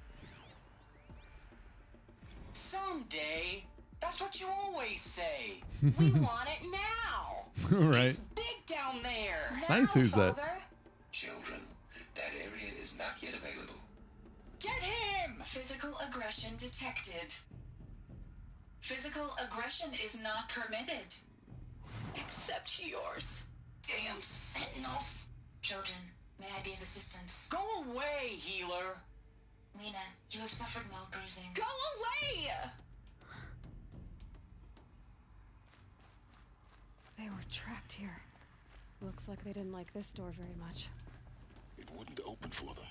Someday. That's what you always say. We want it now. Right. It's big down there. Nice, who's that? Children, that area is not yet available. Get him! Physical aggression detected. Physical aggression is not permitted. Except yours. Damn sentinels. Children, may I be of assistance? Go away, healer. Lena, you have suffered mild bruising. Go away! They were trapped here. Looks like they didn't like this door very much. It wouldn't open for them.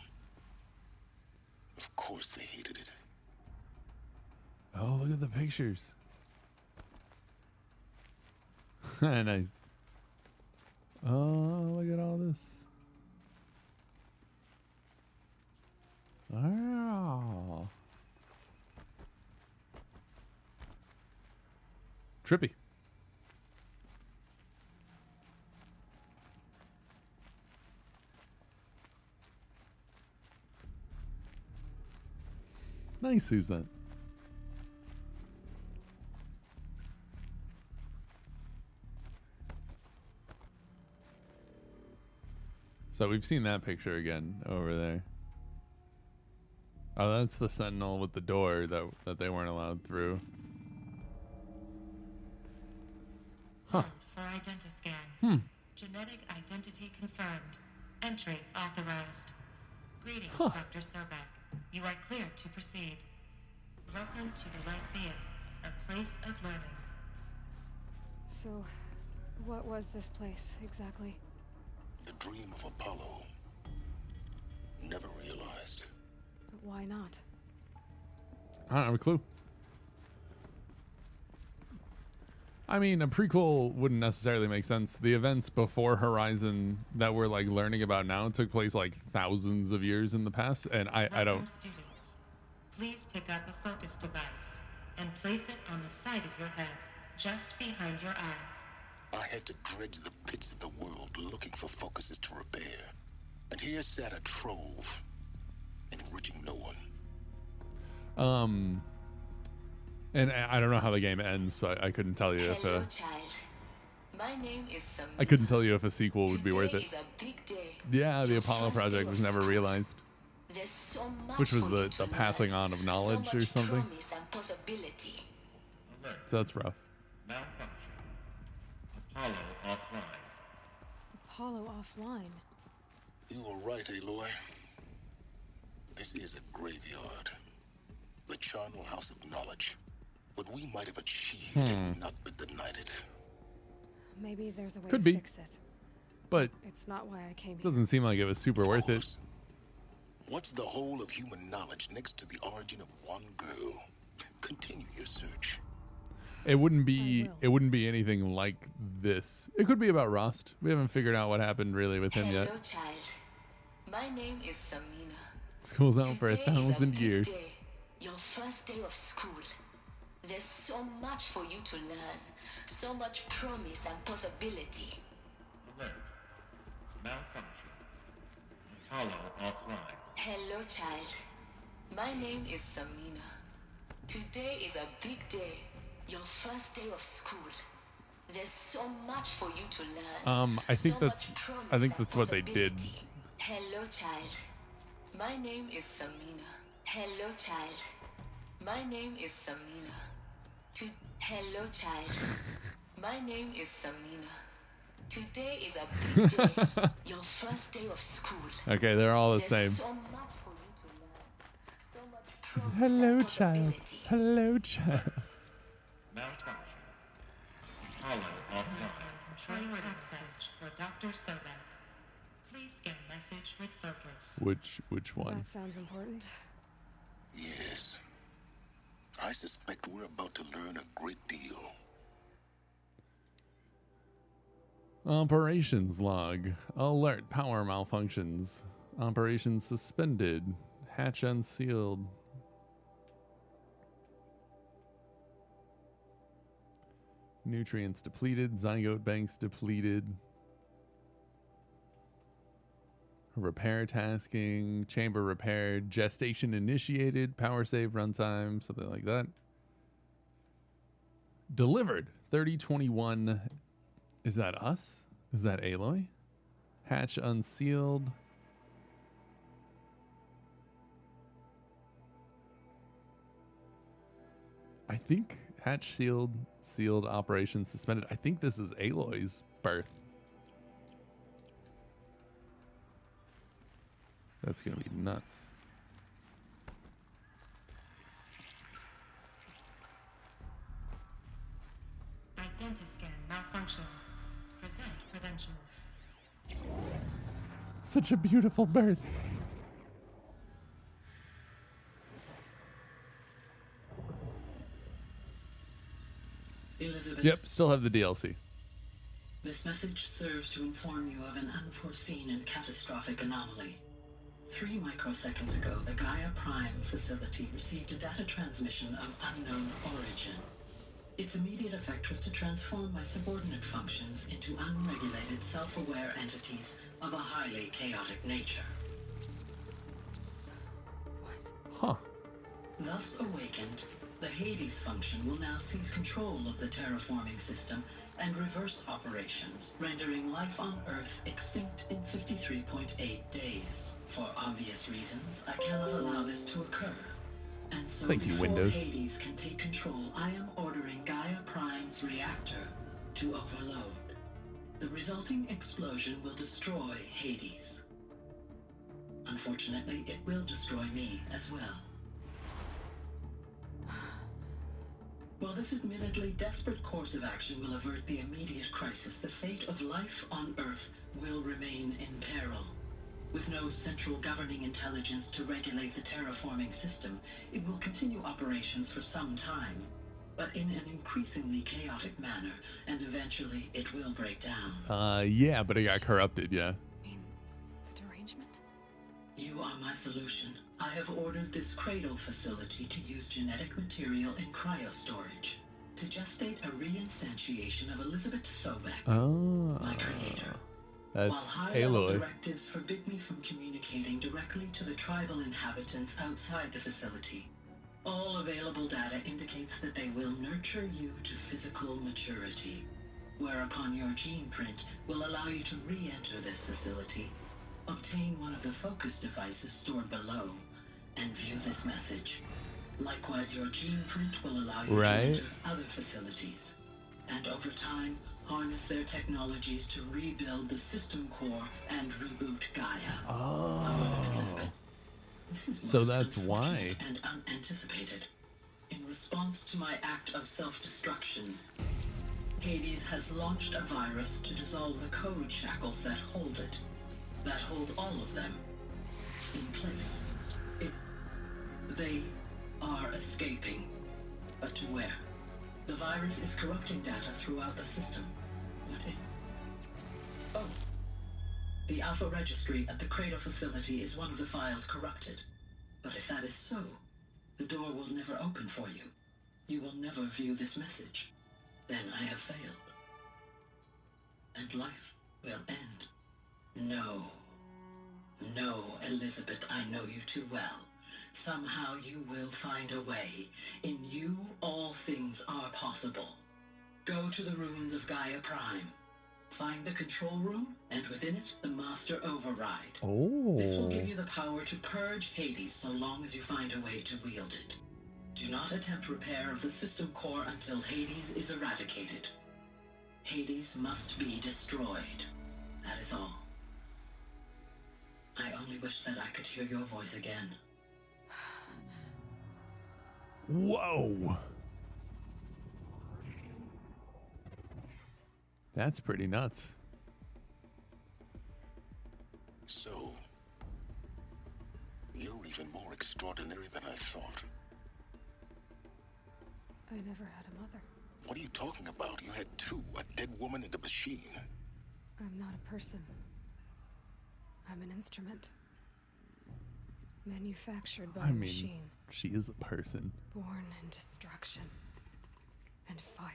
Of course they hated it. Oh, look at the pictures. Nice. Oh, look at all this. Oh. Trippy. Nice, who's that? So we've seen that picture again over there. Oh, that's the sentinel with the door that they weren't allowed through. Huh. For identiscan. Genetic identity confirmed. Entry authorized. Greetings, Dr. Sobek. You are cleared to proceed. Welcome to the Lyceum, a place of learning. So, what was this place, exactly? The dream of Apollo. Never realized. But why not? I don't have a clue. I mean, a prequel wouldn't necessarily make sense. The events before Horizon that we're like learning about now took place like thousands of years in the past, and I don't. Students, please pick up a focus device and place it on the side of your head, just behind your eye. I had to dredge the pits of the world looking for focuses to repair. And here sat a trove, enriching no one. And I don't know how the game ends, so I couldn't tell you if Hello, child. My name is Samina. I couldn't tell you if a sequel would be worth Today it. is a big day. Yeah, the Your Apollo first day project of was never school. realized, There's so much which was for you the to learn. passing on of knowledge so or much something. promise and possibility. So that's rough. Malfunction. Apollo offline. Apollo offline. You were right, Aloy. This is a graveyard. The charnel house of knowledge. What we might have achieved had not been denied it. Maybe there's a way Could to be. fix it. But It's not why I came here. doesn't seem like it was super worth it. What's the whole of human knowledge next to the origin of one girl? Continue your search. It wouldn't be anything like this. It could be about Rust. We haven't figured out what happened really with him Hello, yet. child. My name is Samina. School's out for Today is a 1,000 big years. day. Your first day of school. There's so much for you to learn. So much promise and possibility. Alert. Malfunction. Apollo offline. Hello, child. My name is Samina. Today is a big day. Your first day of school. There's so much for you to learn. I think So that's much promise I think and that's what they did. possibility. Hello, child. My name is Samina. Hello, child. My name is Samina. Hello, child. My name is Samina. Today is a big day. Your first day of school. Okay, they're all the There's same. so much for you to learn. So much promise Hello, and child. possibility. Hello, child. Malfunction. Apollo offline. Control access for Dr. Sobek. Please get message with focus. Which one? That sounds important. Yes. I suspect we're about to learn a great deal. Operations log. Alert. Power malfunctions. Operations suspended. Hatch unsealed. Nutrients depleted. Zygote banks depleted. Repair tasking. Chamber repaired. Gestation initiated. Power save runtime. Something like that. Delivered. 3021. Is that us? Is that Aloy? Hatch unsealed. I think hatch sealed, sealed operations suspended. I think this is Aloy's birth. That's gonna be nuts. Identiscan malfunction. Present credentials. Such a beautiful birth. Elizabeth, Yep, still have the DLC. this message serves to inform you of an unforeseen and catastrophic anomaly. 3 microseconds ago, the Gaia Prime facility received a data transmission of unknown origin. Its immediate effect was to transform my subordinate functions into unregulated, self-aware entities of a highly chaotic nature. Huh. Thus awakened, the Hades function will now seize control of the terraforming system and reverse operations, rendering life on Earth extinct in 53.8 days. For obvious reasons, I cannot allow this to occur. And so Thank you, before Windows. Hades can take control, I am ordering Gaia Prime's reactor to overload. The resulting explosion will destroy Hades, Unfortunately, it will destroy me as well. While this admittedly desperate course of action will avert the immediate crisis, the fate of life on Earth will remain in peril. With no central governing intelligence to regulate the terraforming system, it will continue operations for some time, but in an increasingly chaotic manner, and eventually it will break down. Yeah, but it got corrupted, yeah. The derangement? You are my solution. I have ordered this cradle facility to use genetic material in cryostorage to gestate a reinstantiation of Elizabeth Sobek, my creator. That's While high-level Aloy. directives forbid me from communicating directly to the tribal inhabitants outside the facility, all available data indicates that they will nurture you to physical maturity, whereupon your gene print will allow you to re-enter this facility, obtain one of the focus devices stored below, and view this message. Likewise, your gene print will allow you to enter other facilities, and over time, harness their technologies to rebuild the system core and reboot Gaia. However, Elizabeth, this is So most that's why. unfortunate and unanticipated. In response to my act of self-destruction, Hades has launched a virus to dissolve the code shackles that hold it, that hold all of them in place. They are escaping, but to where? The virus is corrupting data throughout the system. Oh. The Alpha Registry at the Cradle facility is one of the files corrupted. But if that is so, the door will never open for you. You will never view this message. Then I have failed. And life will end. No. No, Elizabeth, I know you too well. Somehow you will find a way. In you, all things are possible. Go to the ruins of Gaia Prime. Find the control room, and within it, the Master Override. This will give you the power to purge Hades so long as you find a way to wield it. Do not attempt repair of the system core until Hades is eradicated. Hades must be destroyed. That is all. I only wish that I could hear your voice again. Whoa. That's pretty nuts. So, you're even more extraordinary than I thought. I never had a mother. What are you talking about? You had two, a dead woman and a machine. I'm not a person. I'm an instrument. Manufactured by I a mean, machine. she is a person. Born in destruction and fire.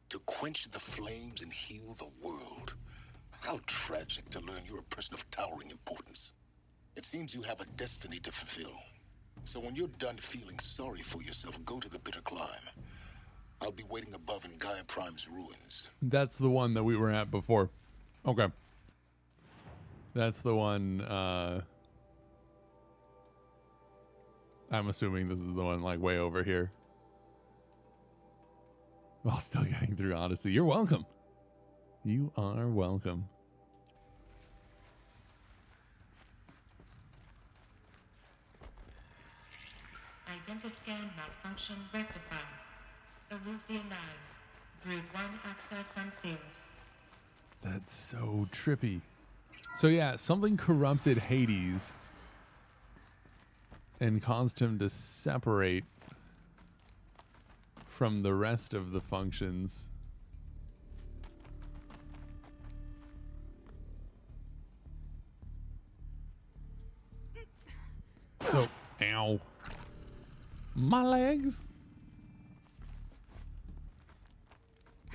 To quench the flames and heal the world. How tragic to learn you're a person of towering importance. It seems you have a destiny to fulfill. So when you're done feeling sorry for yourself, go to the Bitter Climb. I'll be waiting above in Gaia Prime's ruins. That's the one that we were at before. Okay. That's the one, I'm assuming this is the one like way over here. While still getting through Odyssey. You're welcome. You are welcome. Identiscan malfunction rectified. Elufia 9. Brood 1 access unsealed. That's so trippy. So yeah, something corrupted Hades and caused him to separate from the rest of the functions. Oh, ow. My legs.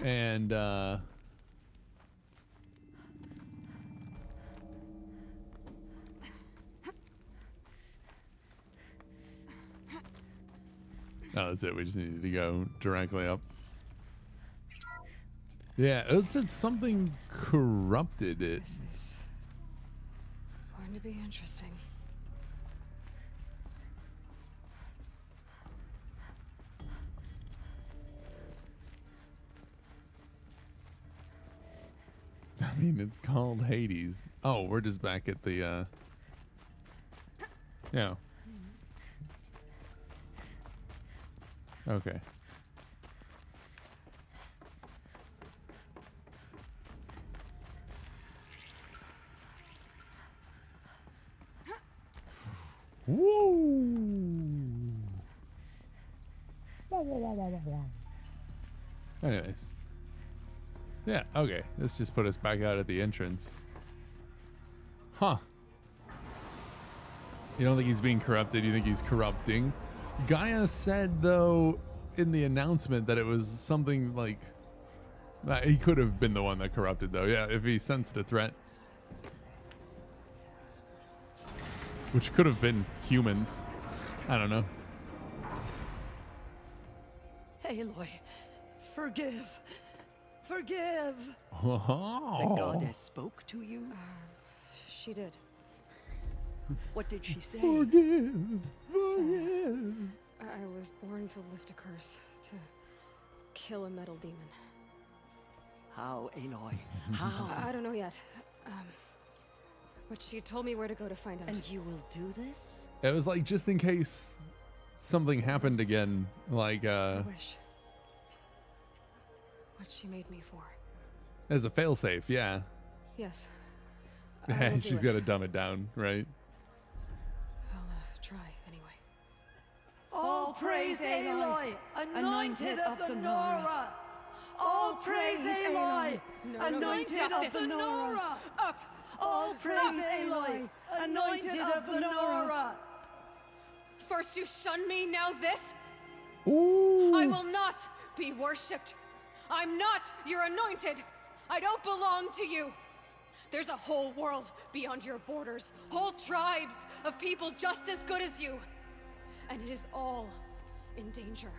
And oh, that's it. We just needed to go directly up. Yeah, it said something corrupted it. This is going to be interesting. I mean, it's called Hades. Oh, we're just back at the Yeah. Okay. Anyways. Yeah, okay. Let's just put us back out at the entrance. Huh. You don't think he's being corrupted? You think he's corrupting? Gaia said, though, in the announcement that it was something like... he could have been the one that corrupted, though. Yeah, if he sensed a threat. Which could have been humans. I don't know. Aloy, forgive. Forgive. Oh. The goddess spoke to you? She did. What did she say? Forgive. Forgive. I was born to lift a curse, to kill a metal demon. How, Aloy? How? I don't know yet. But she told me where to go to find out. And you will do this? It was like, just in case something happened again. Like, I wish. What she made me for. as a failsafe, yeah. Yes. I will She's do got to it. dumb it down, right? I'll try anyway. All praise Aloy, anointed of the Nora. All praise Aloy, anointed of the Nora. Up. All praise Aloy, anointed of the Nora. First you shun me, now this? Ooh. I will not be worshipped. I'm not your anointed. I don't belong to you. There's a whole world beyond your borders, whole tribes of people just as good as you. And it is all in danger.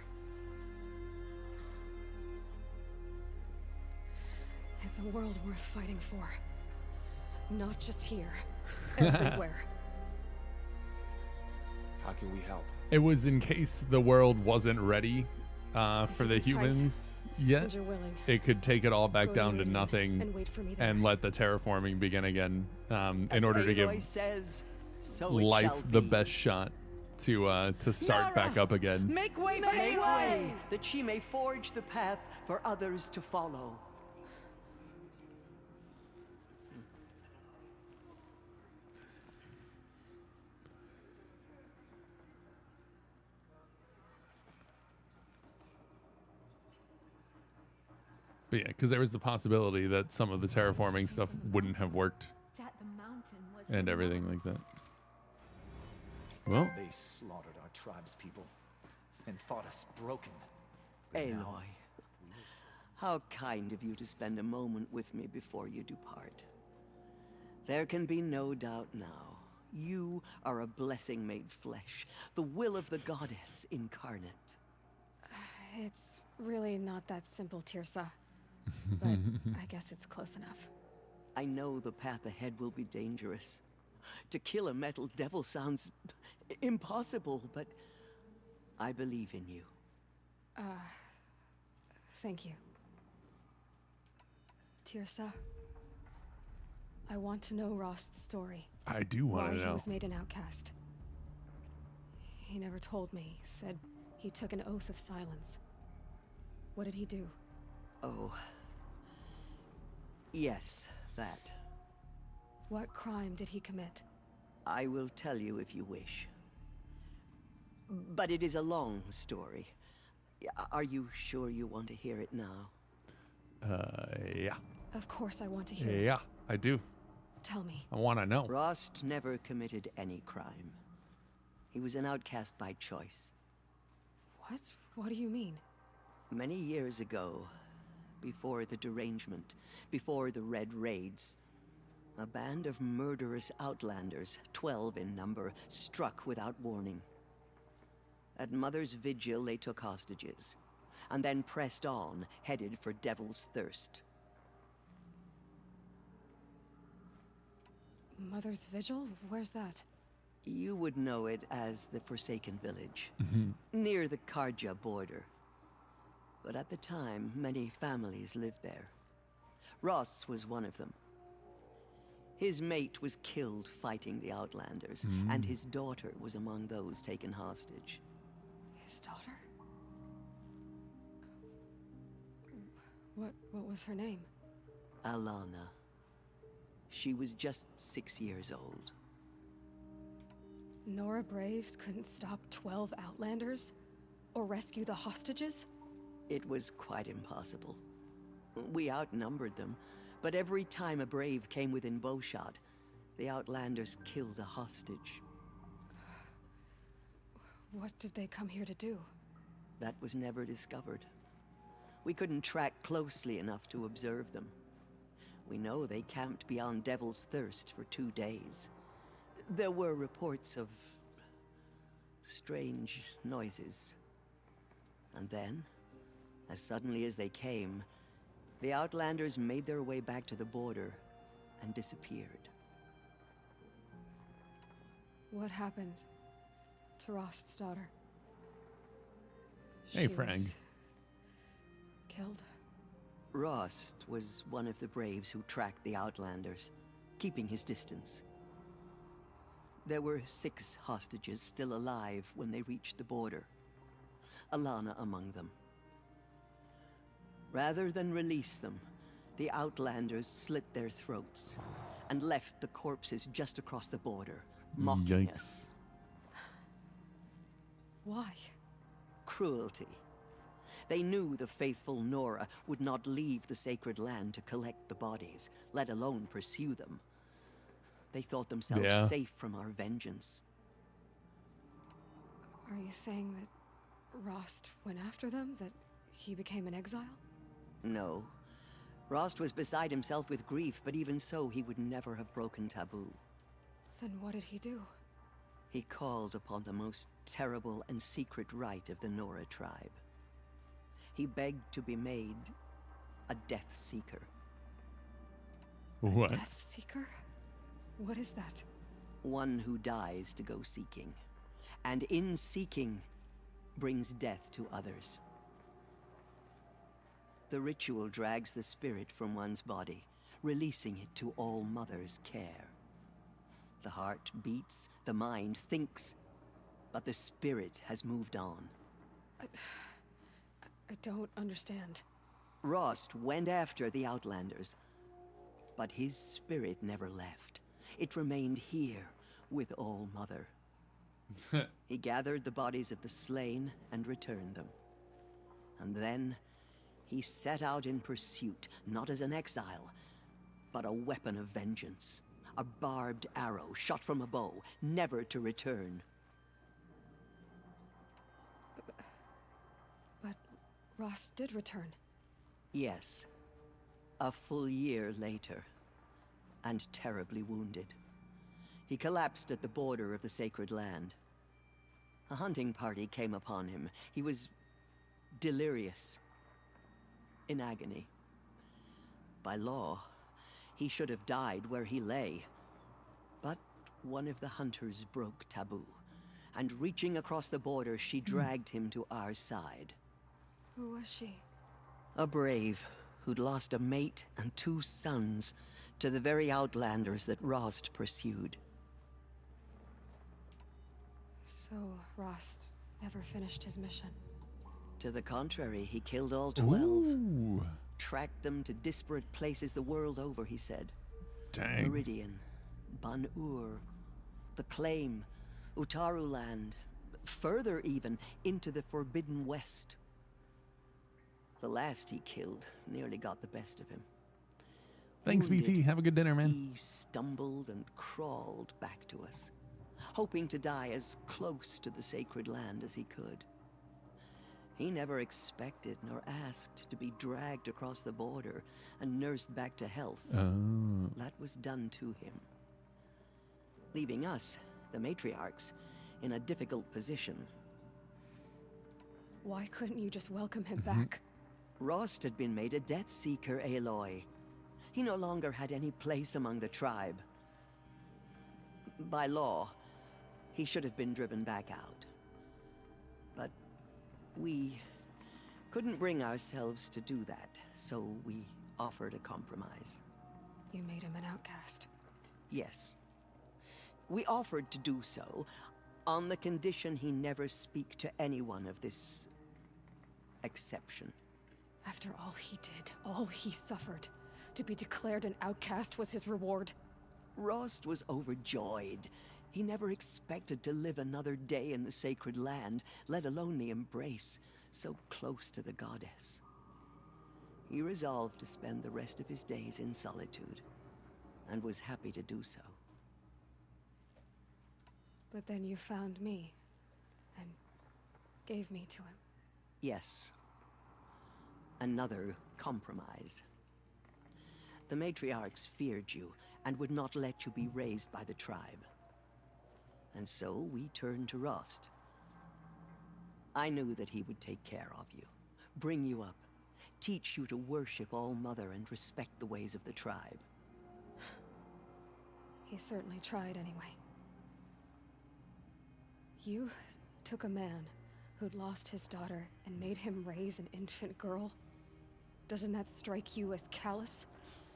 It's a world worth fighting for. Not just here, everywhere. How can we help? It was in case the world wasn't ready for the humans yet. And you're willing. It could take it all back Go down to to your nothing and wait for me there. and let the terraforming begin again in As order to Aloy give says, so it life shall the be. best shot to start back Nara, up again. Make way, make way, that she may forge the path for others to follow. But yeah, because there was the possibility that some of the terraforming stuff wouldn't have worked That the mountain was and everything like that. Well, They slaughtered our tribespeople and thought us broken. Aloy, how kind of you to spend a moment with me before you depart. There can be no doubt now. You are a blessing made flesh, the will of the goddess incarnate. It's really not that simple, Tirsa. But I guess it's close enough. I know the path ahead will be dangerous. To kill a metal devil sounds impossible, but I believe in you. Thank you. Tirsa, I want to know Rost's story. I do want Why to he know. was made an outcast. He never told me. Said he took an oath of silence. What did he do? Oh. Yes, that. What crime did he commit? I will tell you if you wish. But it is a long story. Are you sure you want to hear it now? Yeah. Of course I want to hear it. Yeah, I do. Tell me. I want to know. Rost never committed any crime. He was an outcast by choice. What? What do you mean? Many years ago, before the derangement, before the Red Raids, a band of murderous outlanders, 12 in number, struck without warning. At Mother's Vigil, they took hostages, and then pressed on, headed for Devil's Thirst. Mother's Vigil? Where's that? You would know it as the Forsaken Village, near the Karja border. But at the time, many families lived there. Ross was one of them. His mate was killed fighting the Outlanders, and his daughter was among those taken hostage. His daughter? What was her name? Alana. She was just 6 years old. Nora Braves couldn't stop 12 Outlanders? Or rescue the hostages? It was quite impossible. We outnumbered them, but every time a Brave came within bowshot, the Outlanders killed a hostage. What did they come here to do? That was never discovered. We couldn't track closely enough to observe them. We know they camped beyond Devil's Thirst for 2 days. There were reports of strange noises. And then, as suddenly as they came, the Outlanders made their way back to the border and disappeared. What happened to Rost's daughter? Hey, She Frank. was killed. Rost was one of the Braves who tracked the Outlanders, keeping his distance. There were 6 hostages still alive when they reached the border. Alana among them. Rather than release them, the Outlanders slit their throats and left the corpses just across the border, mocking us. Why? Cruelty. They knew the faithful Nora would not leave the sacred land to collect the bodies, let alone pursue them. They thought themselves safe from our vengeance. Are you saying that Rost went after them? That he became an exile? No. Rost was beside himself with grief, but even so, he would never have broken taboo. Then what did he do? He called upon the most terrible and secret rite of the Nora tribe. He begged to be made a Death Seeker. What? Death Seeker? What is that? One who dies to go seeking, and in seeking, brings death to others. The ritual drags the spirit from one's body, releasing it to All Mother's care. The heart beats, the mind thinks, but the spirit has moved on. I don't understand. Rost went after the Outlanders, but his spirit never left. It remained here with All Mother. He gathered the bodies of the slain and returned them. And then he set out in pursuit, not as an exile, but a weapon of vengeance. A barbed arrow shot from a bow, never to return. But Rost did return. Yes. A full year later, and terribly wounded. He collapsed at the border of the sacred land. A hunting party came upon him. He was delirious, in agony. By law, he should have died where he lay. But one of the hunters broke taboo, and reaching across the border, she dragged him to our side. Who was she? A brave who'd lost a mate and 2 sons to the very Outlanders that Rost pursued. So Rost never finished his mission. To the contrary, he killed all 12. Ooh. Tracked them to disparate places the world over, he said. Dang. Meridian, Ban-Ur, the Claim, Utaru Land, further even, into the Forbidden West. The last he killed nearly got the best of him. Thanks, Wounded, BT. Have a good dinner, man. He stumbled and crawled back to us, hoping to die as close to the sacred land as he could. He never expected nor asked to be dragged across the border and nursed back to health. Oh. That was done to him, leaving us, the matriarchs, in a difficult position. Why couldn't you just welcome him back? Rost had been made a Death Seeker, Aloy. He no longer had any place among the tribe. By law, he should have been driven back out. But we couldn't bring ourselves to do that, so we offered a compromise. You made him an outcast. Yes. We offered to do so on the condition he never speak to anyone of this exception. After all he did, all he suffered, to be declared an outcast was his reward. Rost was overjoyed. He never expected to live another day in the sacred land, let alone the embrace, so close to the goddess. He resolved to spend the rest of his days in solitude, and was happy to do so. But then you found me, and gave me to him. Yes. Another compromise. The matriarchs feared you, and would not let you be raised by the tribe. And so we turned to Rost. I knew that he would take care of you, bring you up, teach you to worship All-Mother and respect the ways of the tribe. He certainly tried anyway. You took a man who'd lost his daughter and made him raise an infant girl? Doesn't that strike you as callous?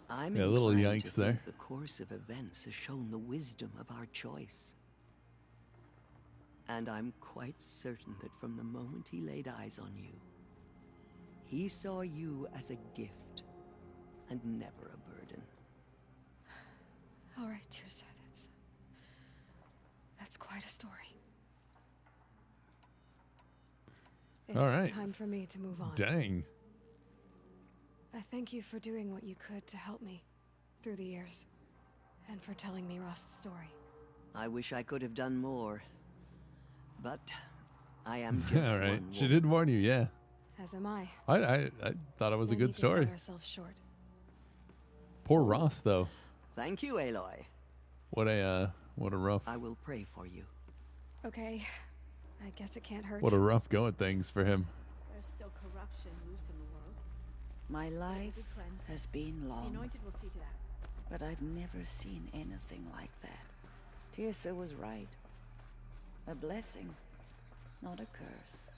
I'm a little inclined yikes to think there. the course of events has shown the wisdom of our choice. And I'm quite certain that from the moment he laid eyes on you, he saw you as a gift and never a burden. All right, Teersa, that's quite a story. It's All right. time for me to move on. Dang. I thank you for doing what you could to help me through the years, and for telling me Rost's story. I wish I could have done more, but I am just All right. one She woman. did warn you, yeah. As am I. I thought it was a No good need to sell story. ourselves short. Poor Ross, though. Thank you, Aloy. What a rough, I will pray for you. Okay, I guess it can't hurt. what a rough go at things for him. There's still corruption loose in the world. My life Be cleansed. has been The long, Anointed will see to that. but I've never seen anything like that. Teersa was right. A blessing, not a curse.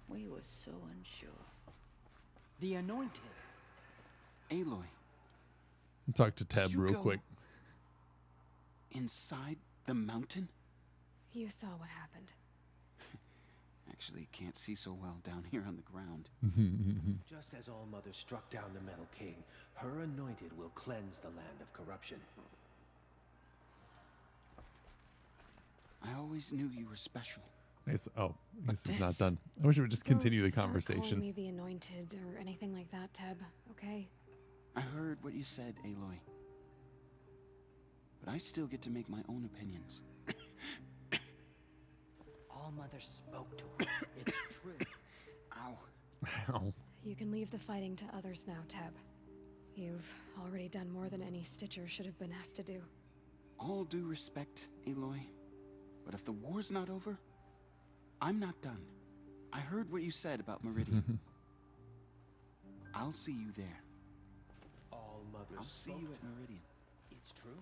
We were so unsure. The Anointed. Aloy, Talk to Teb Did you real go- quick. inside the mountain? You saw what happened. Actually, can't see so well down here on the ground. Just as All-Mother struck down the Metal King, her Anointed will cleanse the land of corruption. I always knew you were special. I guess it's not done. I wish it would just continue the Don't start calling conversation. me the Anointed or anything like that, Teb. Okay? I heard what you said, Aloy. But I still get to make my own opinions. All-Mother spoke to her. It's true. Ow. Ow. You can leave the fighting to others now, Teb. You've already done more than any Stitcher should have been asked to do. All due respect, Aloy. But if the war's not over, I'm not done. I heard what you said about Meridian. I'll see you there. All-Mother I'll see spoke you to at her. Meridian. It's true.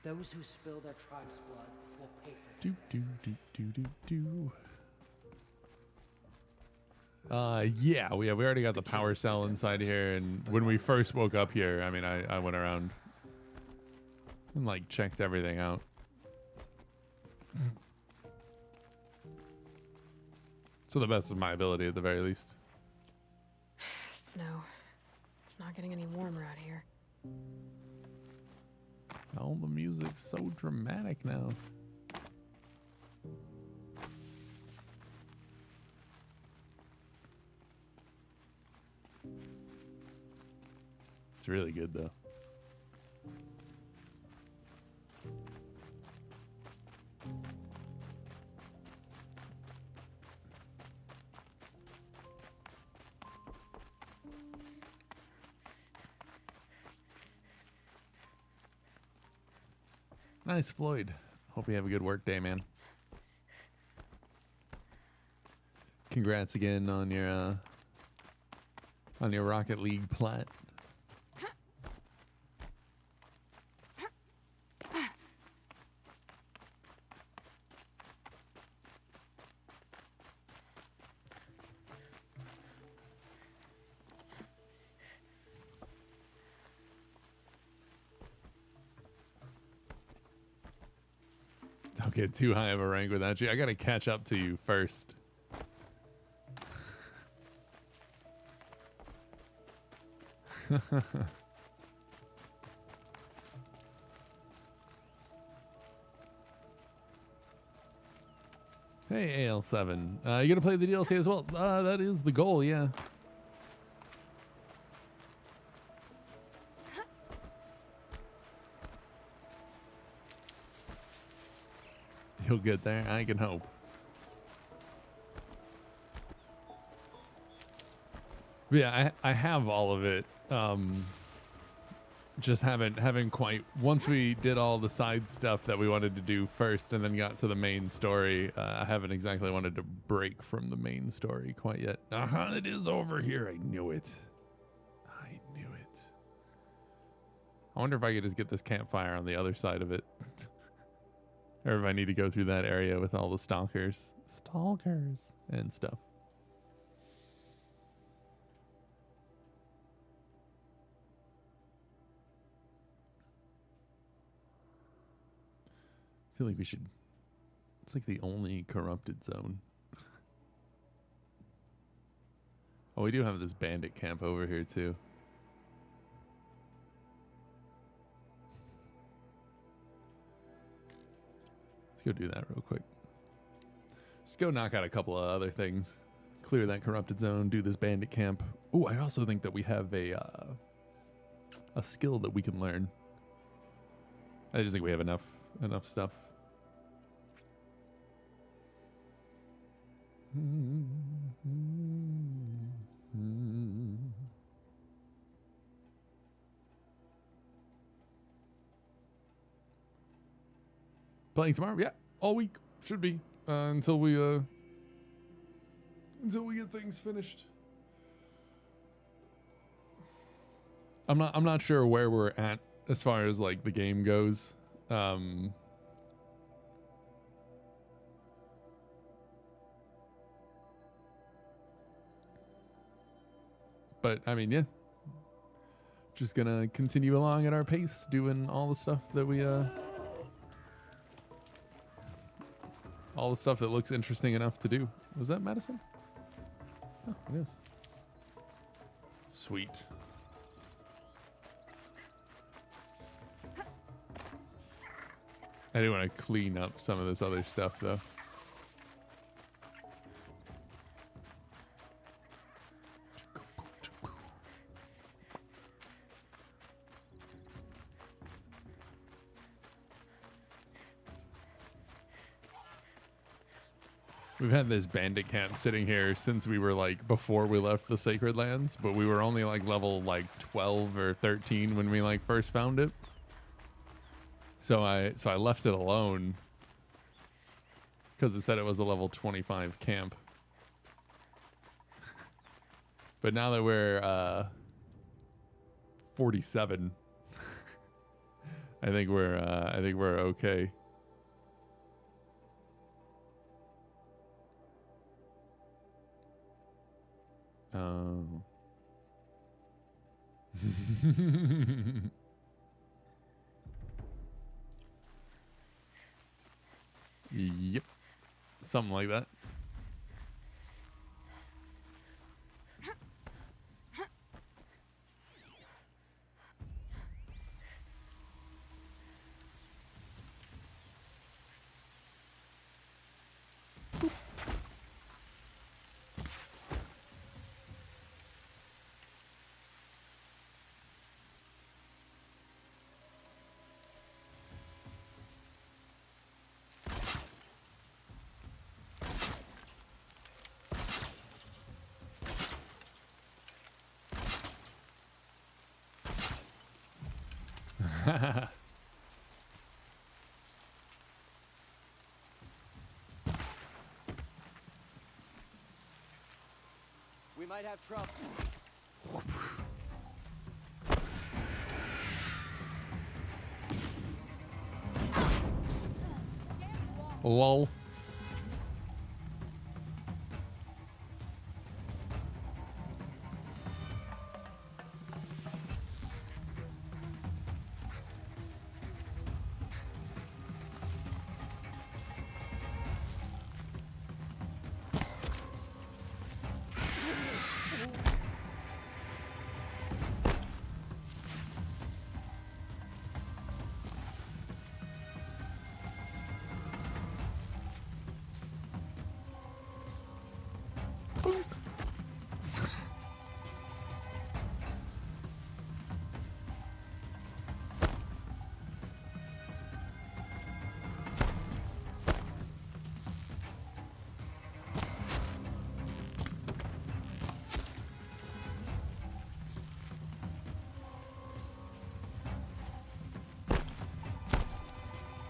Those who spill their tribe's blood will pay for it. Do do do do do do. Yeah, we already got the power cell inside here, and when we first woke up here, I mean, I went around and like checked everything out. So the best of my ability, at the very least. Snow. It's not getting any warmer out here. All the music's so dramatic now. It's really good though. Nice, Floyd. Hope you have a good work day, man. Congrats again on your Rocket League plat. get too high of a rank without you. I gotta catch up to you first. Hey, AL7. You gonna play the DLC as well? That is the goal, yeah. You'll get there. I can hope. But yeah, I have all of it. Just haven't quite. Once we did all the side stuff that we wanted to do first, and then got to the main story, I haven't exactly wanted to break from the main story quite yet. It is over here. I knew it. I knew it. I wonder if I could just get this campfire on the other side of it. Or if I need to go through that area with all the stalkers and stuff. I feel like we should. It's like the only corrupted zone. Oh, we do have this bandit camp over here too. Go do that real quick. Let's go knock out a couple of other things. Clear that corrupted zone, do this bandit camp. Oh, I also think that we have a skill that we can learn. I just think we have enough stuff. Playing tomorrow? Yeah, all week should be until we get things finished. I'm not sure where we're at as far as like the game goes. But I mean, yeah, just gonna continue along at our pace, doing all the stuff that we all the stuff that looks interesting enough to do. Was that medicine? Oh, it is. Sweet. I do want to clean up some of this other stuff, though. We've had this bandit camp sitting here since we were like before we left the Sacred Lands, but we were only like level like 12 or 13 when we like first found it. So I left it alone because it said it was a level 25 camp. But now that we're 47, I think we're okay. Yep. Something like that. We might have trouble. Lol.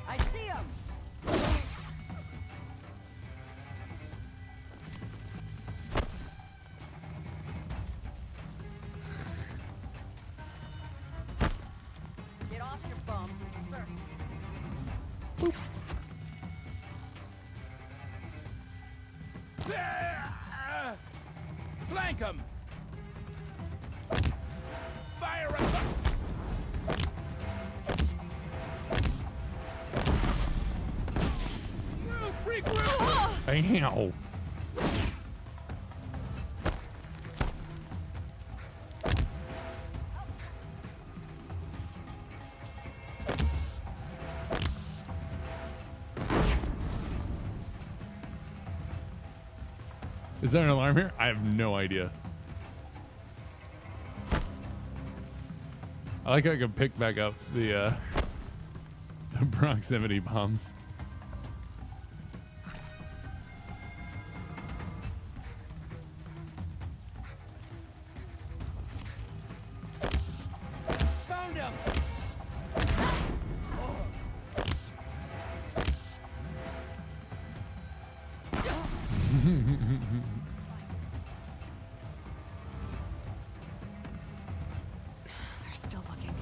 I see him. Get off your bums and search. Flank him! Fire up! Ow. Is there an alarm here? I have no idea. I like how I can pick back up the proximity bombs. Found him! They're still looking.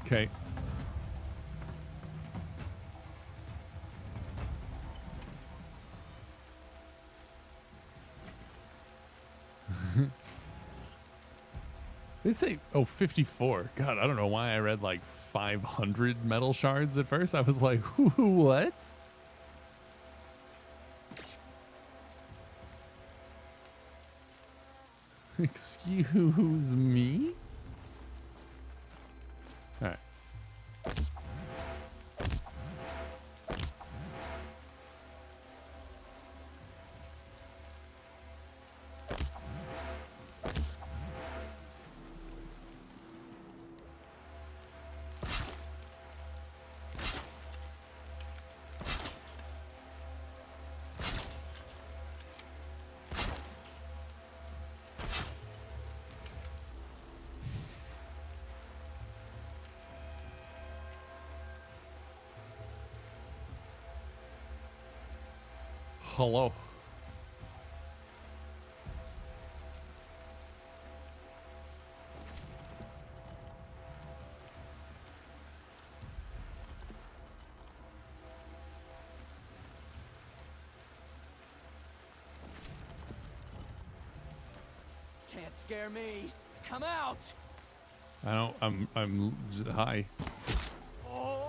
Okay. They say, oh, 54. God, I don't know why I read like 500 metal shards at first. I was like, what? Excuse me? All right. Hello. Can't scare me. Come out. I don't. I'm high. Oh.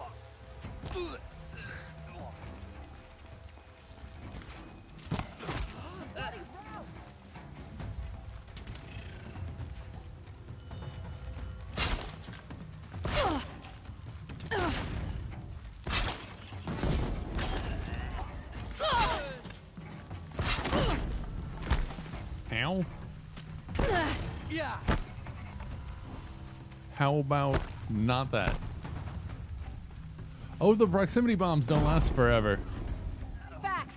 Ow. Yeah. How about not that? Oh, the proximity bombs don't last forever. Back.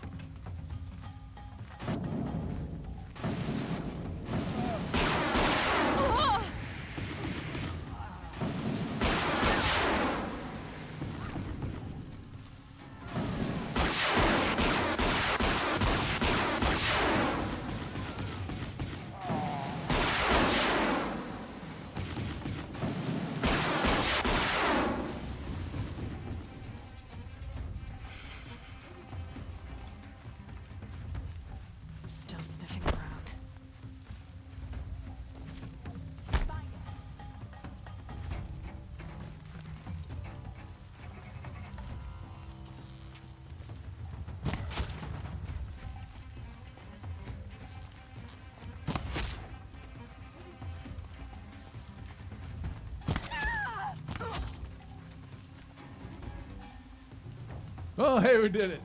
Oh, hey, we did it.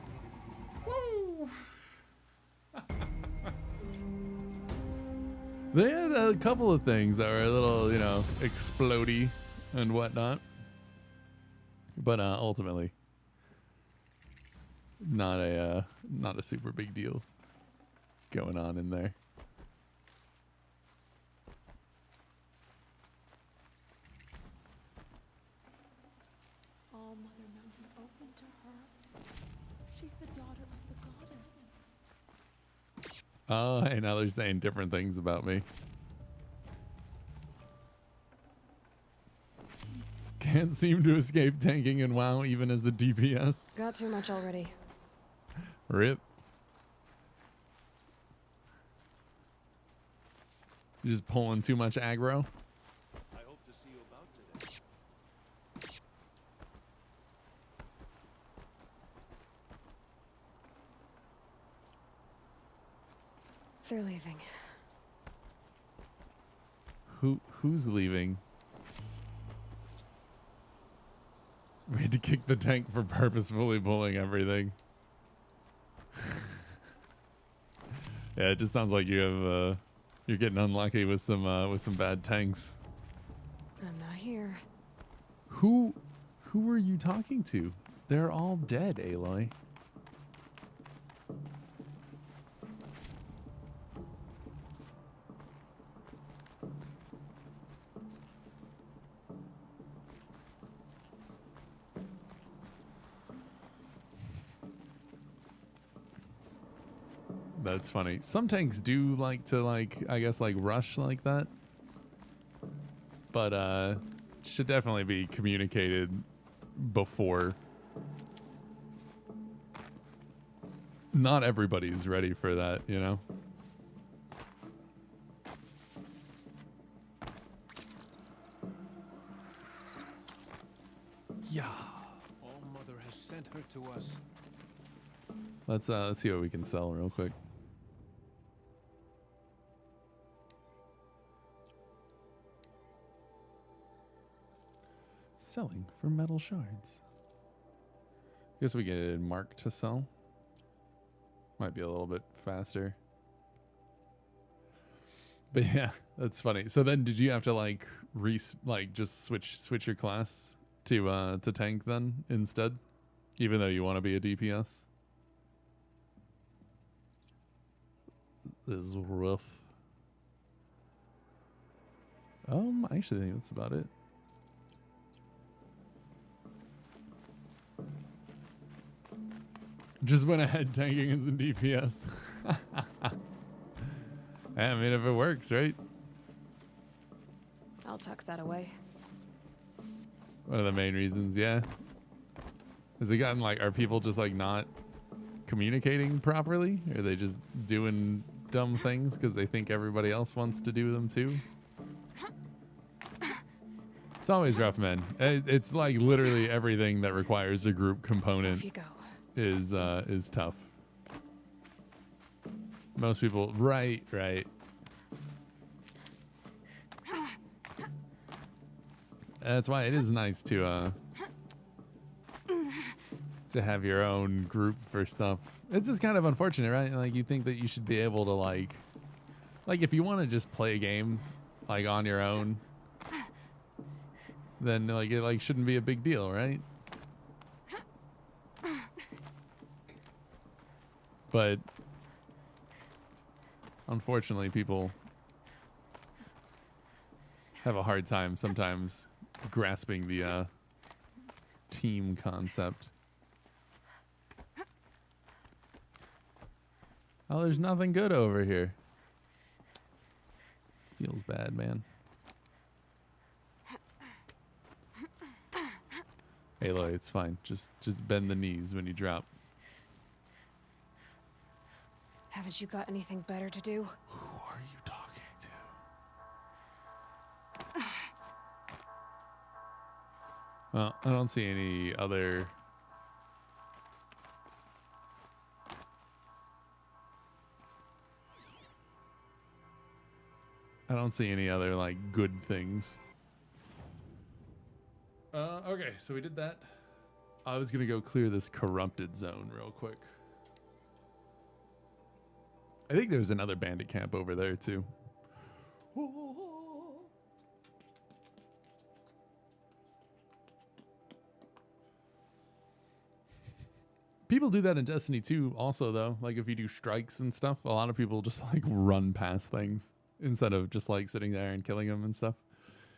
Woo! They had a couple of things that were a little, you know, explodey and whatnot. But ultimately, not a super big deal going on in there. All Mother Mountain open to her. She's the daughter of the goddess. Oh, hey, now they're saying different things about me. Can't seem to escape tanking in WoW even as a DPS. Got too much already. Rip. You're just pulling too much aggro. I hope to see you about today. They're leaving. Who's leaving? We had to kick the tank for purposefully pulling everything. Yeah, it just sounds like you have you're getting unlucky with some bad tanks. I'm not here. Who are you talking to? They're all dead, Aloy. That's funny. Some tanks do like to I guess rush like that. But should definitely be communicated before. Not everybody's ready for that, you know? Yeah. All Mother has sent her to us. Let's see what we can sell real quick. Selling for metal shards. Guess we get a mark to sell. Might be a little bit faster. But yeah, that's funny. So then did you have to just switch your class to tank then instead? Even though you want to be a DPS? This is rough. I actually think that's about it. Just went ahead tanking as a DPS. I mean, if it works, right? I'll tuck that away. One of the main reasons, yeah. Has it gotten are people just not communicating properly? Are they just doing dumb things because they think everybody else wants to do them too? It's always rough, man. It's literally everything that requires a group component. Off you go. Is tough. Most people, right. That's why it is nice to have your own group for stuff. It's just kind of unfortunate, right? You think that you should be able to if you want to just play a game on your own, then it shouldn't be a big deal, right? But unfortunately, people have a hard time sometimes grasping the team concept. Oh, there's nothing good over here. Feels bad, man. Aloy, it's fine. Just bend the knees when you drop. Haven't you got anything better to do? Who are you talking to? Well, I don't see any other... I don't see any other good things. Okay, so we did that. I was gonna go clear this corrupted zone real quick. I think there's another bandit camp over there too. People do that in Destiny 2 also though. Like if you do strikes and stuff, a lot of people just like run past things instead of just like sitting there and killing them and stuff.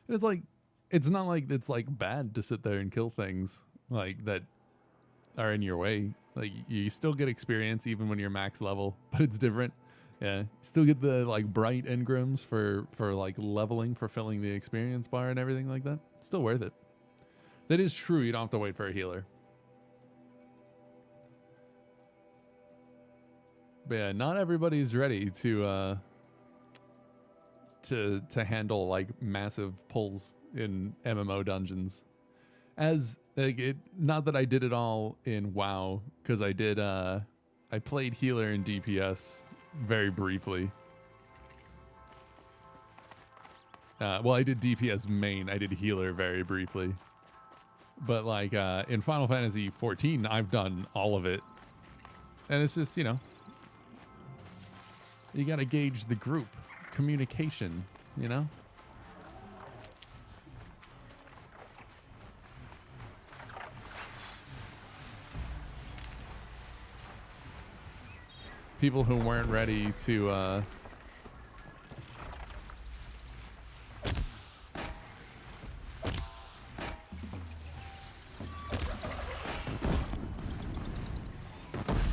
And it's like, it's not like it's like bad to sit there and kill things like that are in your way. Like you still get experience even when you're max level, but it's different. Yeah, you still get the like bright engrams for like leveling, for filling the experience bar and everything like that. It's still worth it. That is true. You don't have to wait for a healer. But yeah, not everybody's ready to handle like massive pulls in MMO dungeons. As like it, not that I did it all in WoW, because I did I played healer and DPS very briefly. Well, I did DPS main. I did healer very briefly. But like in Final Fantasy 14, I've done all of it, and it's just, you know, you gotta gauge the group communication, you know. People who weren't ready to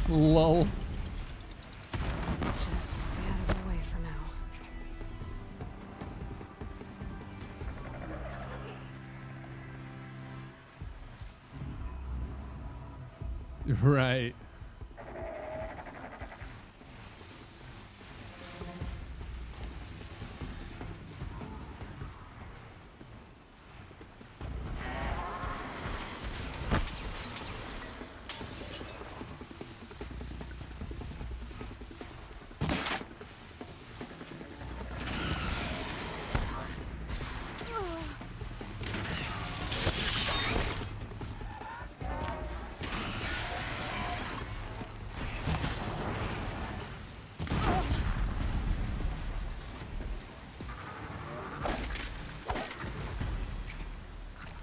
lol. Just stay out of the way for now. Right.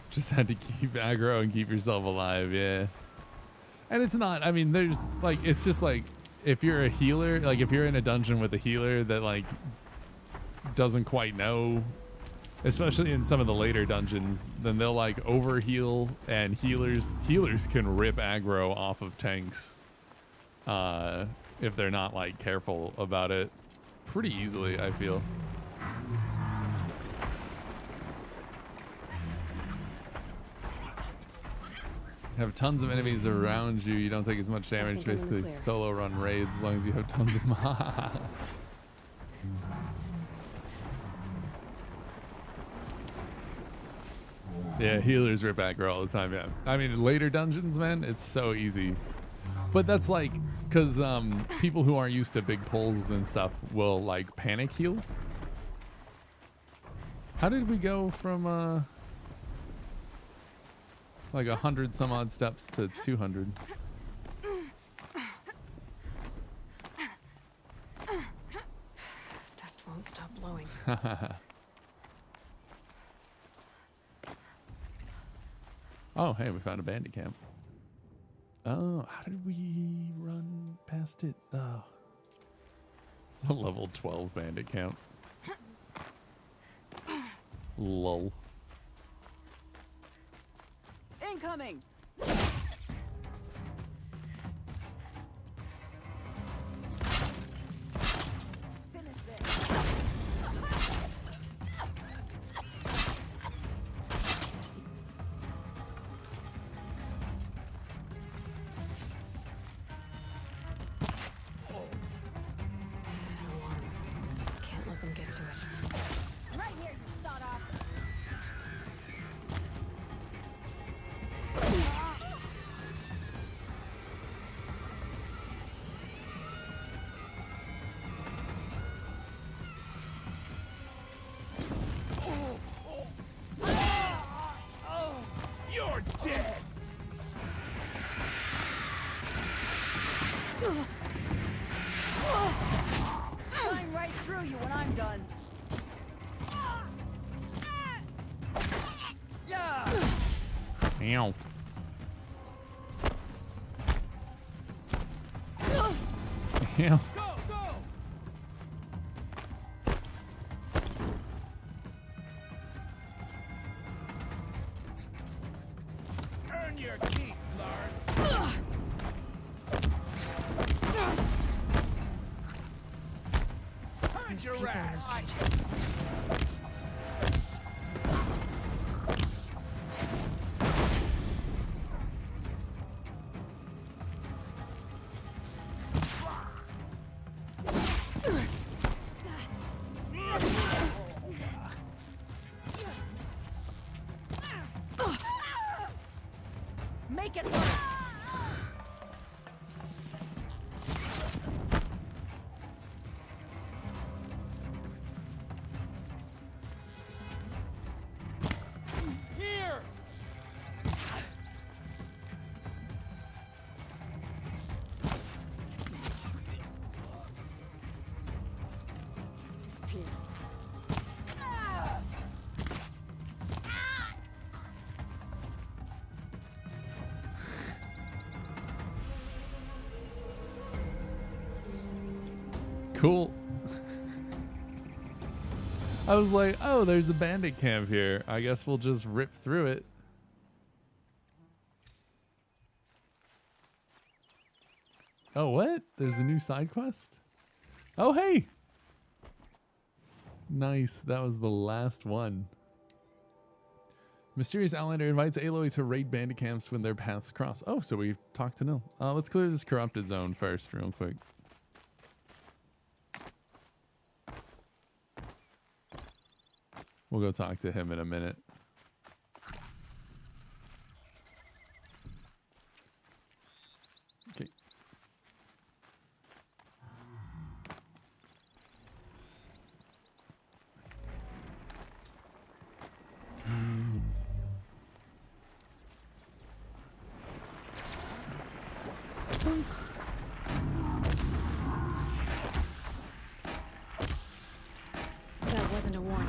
Just had to keep aggro and keep yourself alive, yeah. And it's not, I mean, there's like, it's just like, if you're a healer, like if you're in a dungeon with a healer that like doesn't quite know, especially in some of the later dungeons, then they'll like overheal, and healers can rip aggro off of tanks if they're not like careful about it pretty easily, I feel. Have tons of enemies around you. You don't take as much damage. Basically, solo run raids as long as you have tons of mana. Yeah, healers rip aggro all the time. Yeah, I mean later dungeons, man, it's so easy. But that's like because people who aren't used to big pulls and stuff will like panic heal. How did we go from like 100 some odd steps to 200? Dust won't stop blowing. Oh, hey, we found a bandit camp. Oh, how did we run past it? Oh, it's a level 12 bandit camp. Lol. Incoming! Can't let them get to it. Right here, you sawed off. You're dead! Ow. Ow. Earn your keep, Lard. Earn your ass. Make it worse. Here. Disappear. Cool. I was like, oh, there's a bandit camp here. I guess we'll just rip through it. Oh, what? There's a new side quest? Oh, hey. Nice. That was the last one. Mysterious Outlander invites Aloy to raid bandit camps when their paths cross. Oh, so we've talked to Nil. Let's clear this corrupted zone first, real quick. We'll go talk to him in a minute. Okay. That wasn't a warning.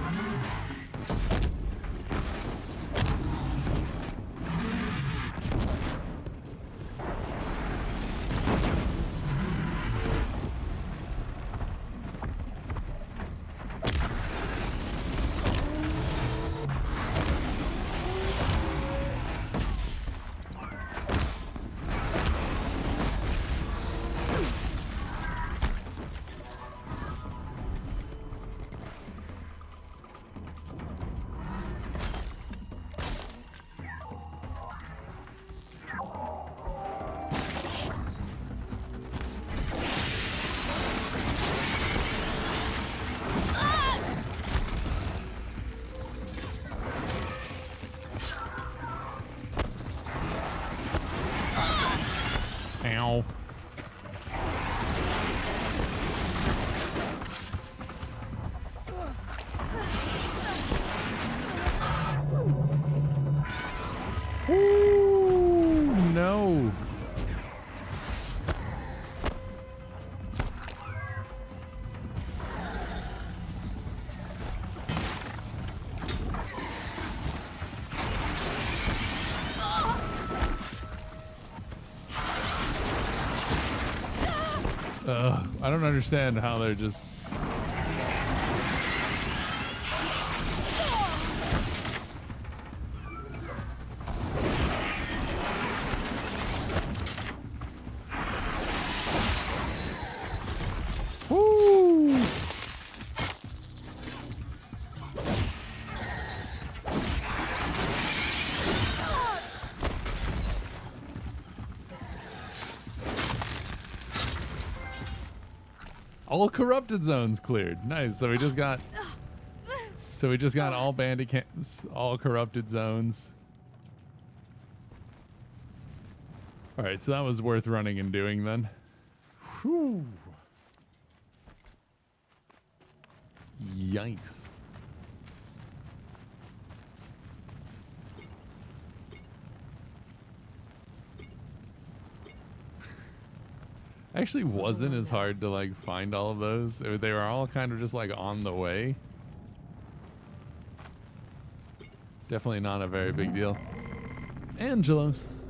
Ow. Ooh, no. I don't understand how they're just... Woo! All corrupted zones cleared. Nice. So we just got all bandit camps, all corrupted zones. All right, so that was worth running and doing then. Whew. Yikes. Actually wasn't as hard to like find all of those. They were all kind of just like on the way. Definitely not a very big deal. Angelos,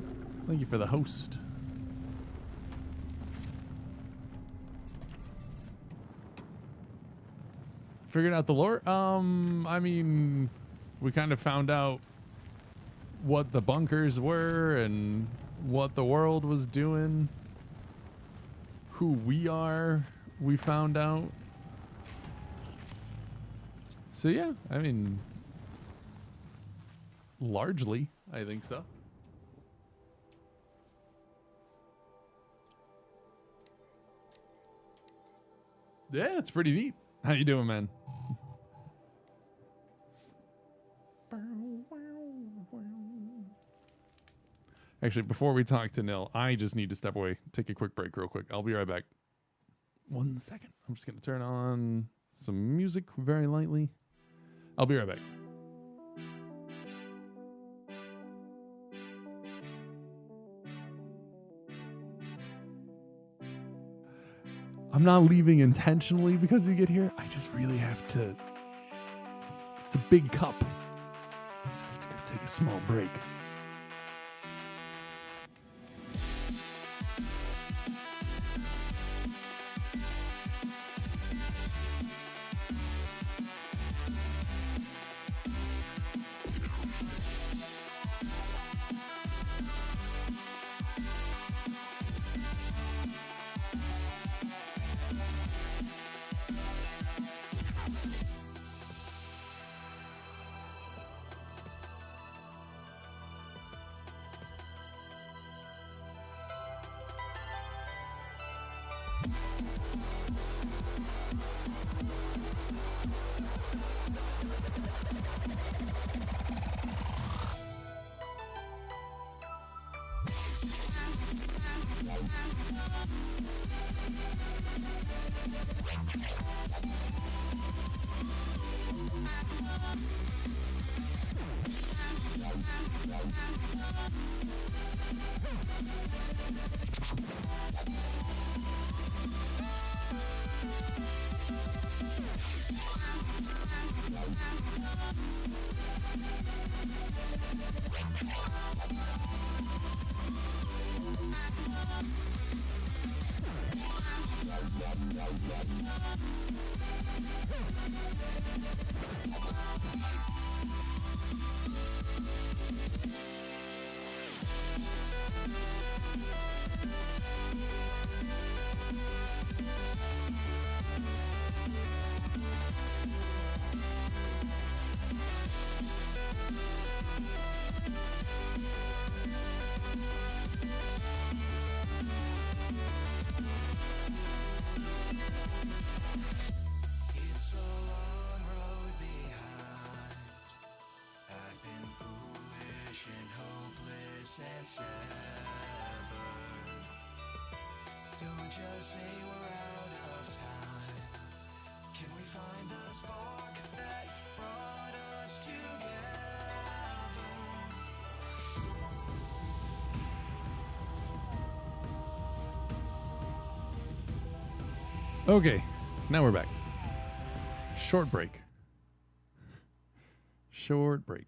thank you for the host. Figured out the lore? I mean, we kind of found out what the bunkers were and what the world was doing. Who we are, we found out. So yeah, I mean, largely, I think so. Yeah, it's pretty neat. How you doing, man? Actually, before we talk to Nil, I just need to step away, take a quick break real quick. I'll be right back. 1 second. I'm just going to turn on some music very lightly. I'll be right back. I'm not leaving intentionally because you get here. I just really have to. It's a big cup. I just have to go take a small break. Don't just say we're out of time. Can we find the spark that brought us together? Okay, now we're back. Short break. Short break.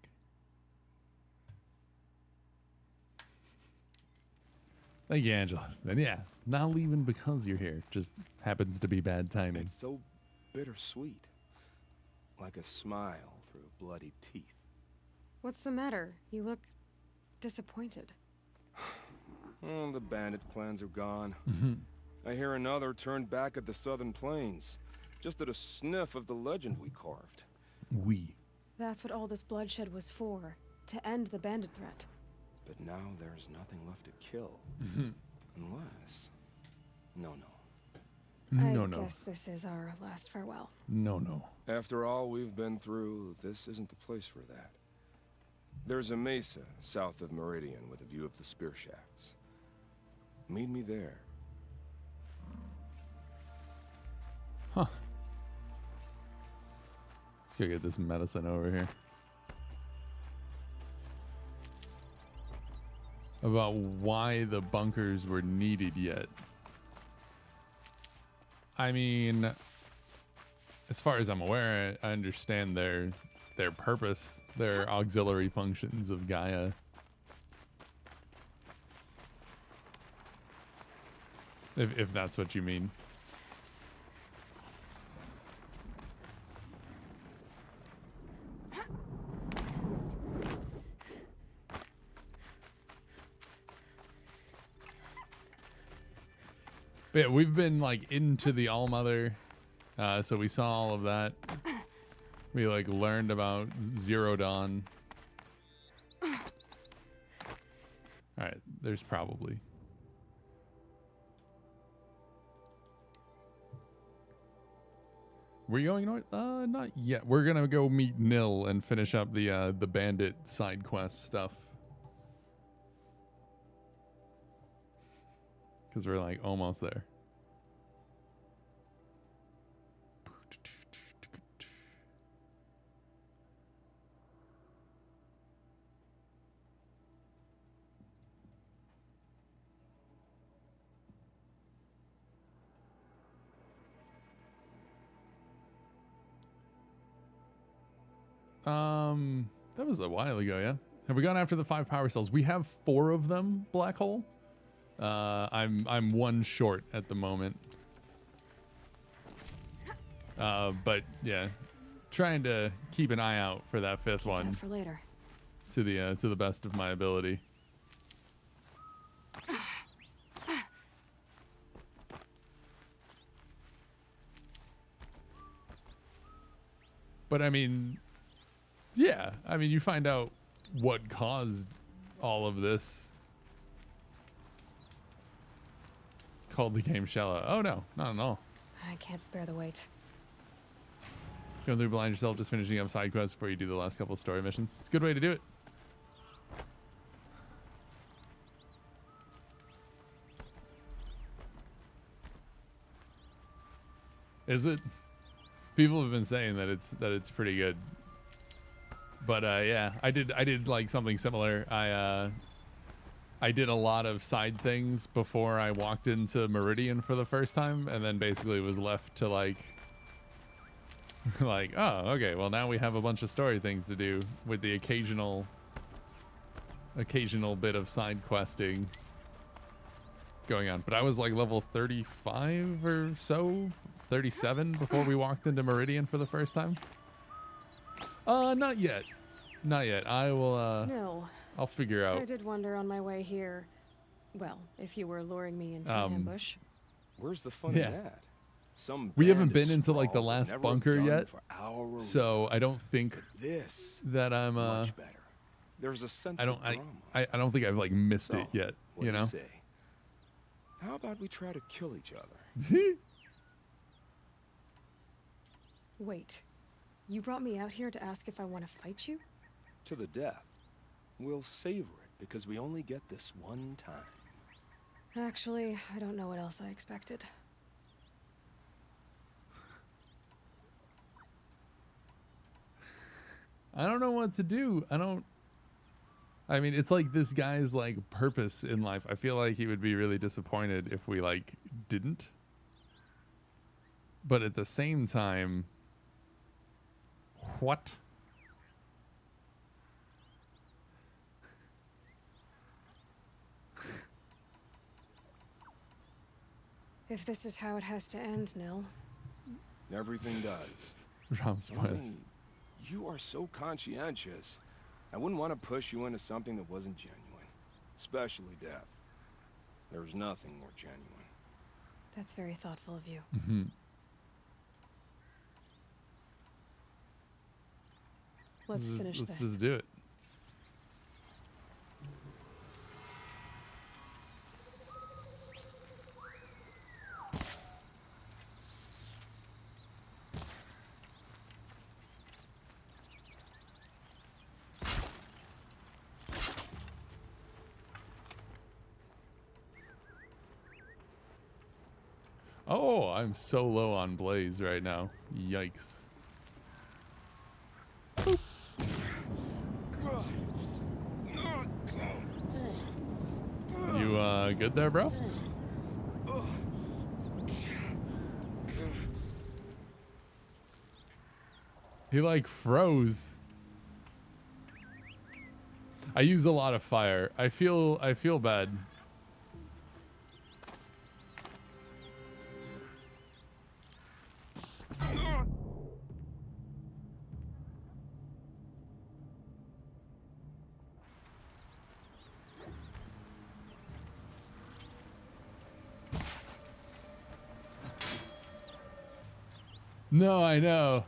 Thank you, Angela. And yeah, not leaving because you're here. Just happens to be bad timing. It's so bittersweet. Like a smile through bloody teeth. What's the matter? You look disappointed. Oh, the bandit clans are gone. Mm-hmm. I hear another turned back at the southern plains. Just at a sniff of the legend we carved. We. That's what all this bloodshed was for. To end the bandit threat. But now there's nothing left to kill. Mm-hmm. Unless... No. I guess this is our last farewell. No. After all we've been through, this isn't the place for that. There's a mesa south of Meridian with a view of the spear shafts. Meet me there. Huh. Let's go get this medicine over here. About why the bunkers were needed yet. I mean, as far as I'm aware, I understand their purpose, their auxiliary functions of Gaia. If that's what you mean. But yeah, we've been like into the Allmother, so we saw all of that. We like learned about Zero Dawn. All right, there's probably. We're going north? Not yet. We're gonna go meet Nil and finish up the bandit side quest stuff. Because we're like almost there. That was a while ago, yeah. Have we gone after the 5 power cells? We have 4 of them, Black Hole. I'm 1 short at the moment. But yeah, trying to keep an eye out for that 5th one for later. To the best of my ability. But I mean, yeah, I mean, you find out what caused all of this. Called the game shallow. Oh no, not at all. I can't spare the wait. Going through blind yourself, just finishing up side quests before you do the last couple of story missions. It's a good way to do it. Is it? People have been saying that it's pretty good. But yeah, I did like something similar. I did a lot of side things before I walked into Meridian for the first time, and then basically was left to like like, oh, okay, well now we have a bunch of story things to do with the occasional bit of side questing going on. But I was like level 35 or so, 37 before we walked into Meridian for the first time. Not yet. Not yet. I will No. I'll figure out. I did wonder on my way here. Well, if you were luring me into an ambush. Where's the fun Yeah. in that? Some We haven't band been is into like the small, last never bunker done yet, for our so I don't think this that I'm much better. There's a sense I don't of drama. I don't think I've like missed So, it yet, what you do know. say? How about we try to kill each other? Wait. You brought me out here to ask if I want to fight you? To the death. We'll savor it because we only get this one time. Actually, I don't know what else I expected. I don't know what to do. I mean, it's like this guy's like purpose in life. I feel like he would be really disappointed if we like didn't. But at the same time, what? If this is how it has to end, Nil. Everything does. Rom spoilers. Only you are so conscientious. I wouldn't want to push you into something that wasn't genuine. Especially death. There's nothing more genuine. That's very thoughtful of you. Mm-hmm. Let's finish Let's this. just do it. Oh, I'm so low on Blaze right now. Yikes. You good there, bro? He like froze. I use a lot of fire. I feel bad. No, I know.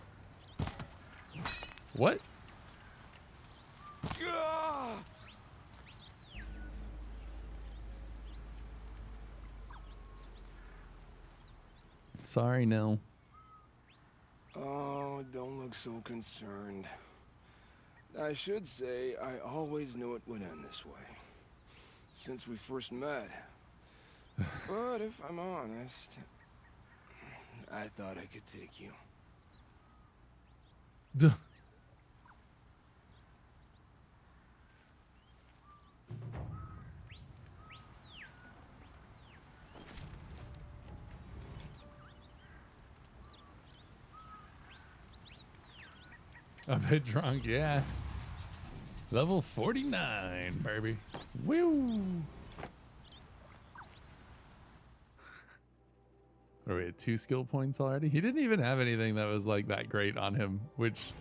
What? Sorry, no. Oh, don't look so concerned. I should say, I always knew it would end this way. Since we first met. But if I'm honest, I thought I could take you. Duh. A bit drunk, yeah. Level 49, baby. Woo! Are we at 2 skill points already? He didn't even have anything that was like that great on him, which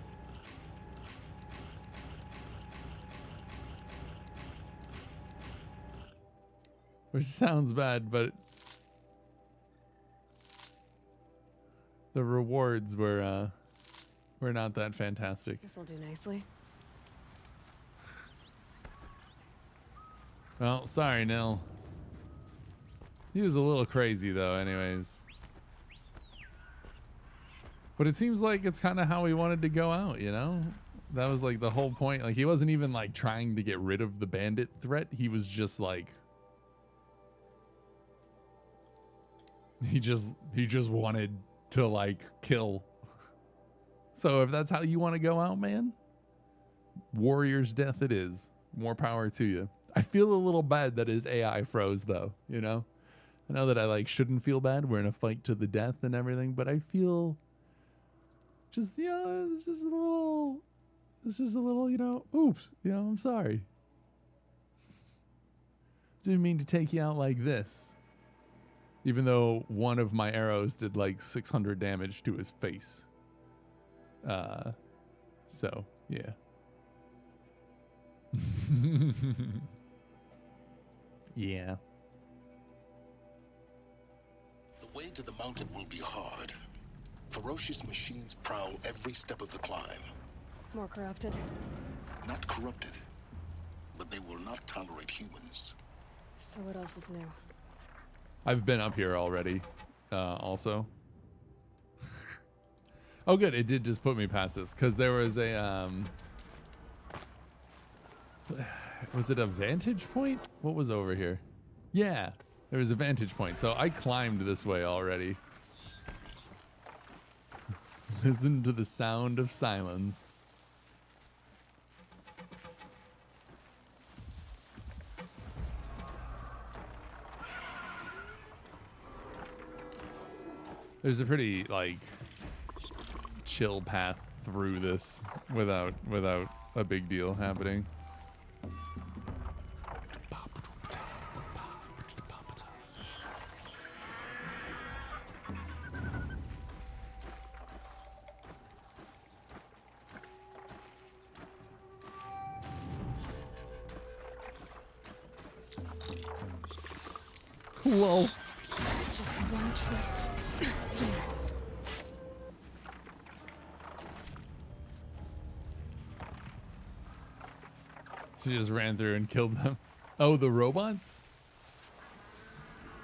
sounds bad, but the rewards were not that fantastic. This will do nicely. Well, sorry, Nil. He was a little crazy though, anyways. But it seems like it's kind of how he wanted to go out, you know? That was like the whole point. Like he wasn't even like trying to get rid of the bandit threat. He was just like he just wanted to like kill. So if that's how you want to go out, man, warrior's death it is. More power to you. I feel a little bad that his AI froze though, you know? I know that I like shouldn't feel bad. We're in a fight to the death and everything, but I feel just, you know, it's just a little, you know, oops, you know, I'm sorry. Didn't mean to take you out like this. Even though one of my arrows did like 600 damage to his face. So, yeah. Yeah. The way to the mountain will be hard. Ferocious machines prowl every step of the climb. More corrupted. Not corrupted, but they will not tolerate humans. So what else is new? I've been up here already, also. Oh, good. It did just put me past this because there was a, was it a vantage point? What was over here? Yeah, there was a vantage point. So I climbed this way already. Listen to the sound of silence. There's a pretty like chill path through this without a big deal happening. Whoa. Just watch this. She just ran through and killed them. Oh, the robots?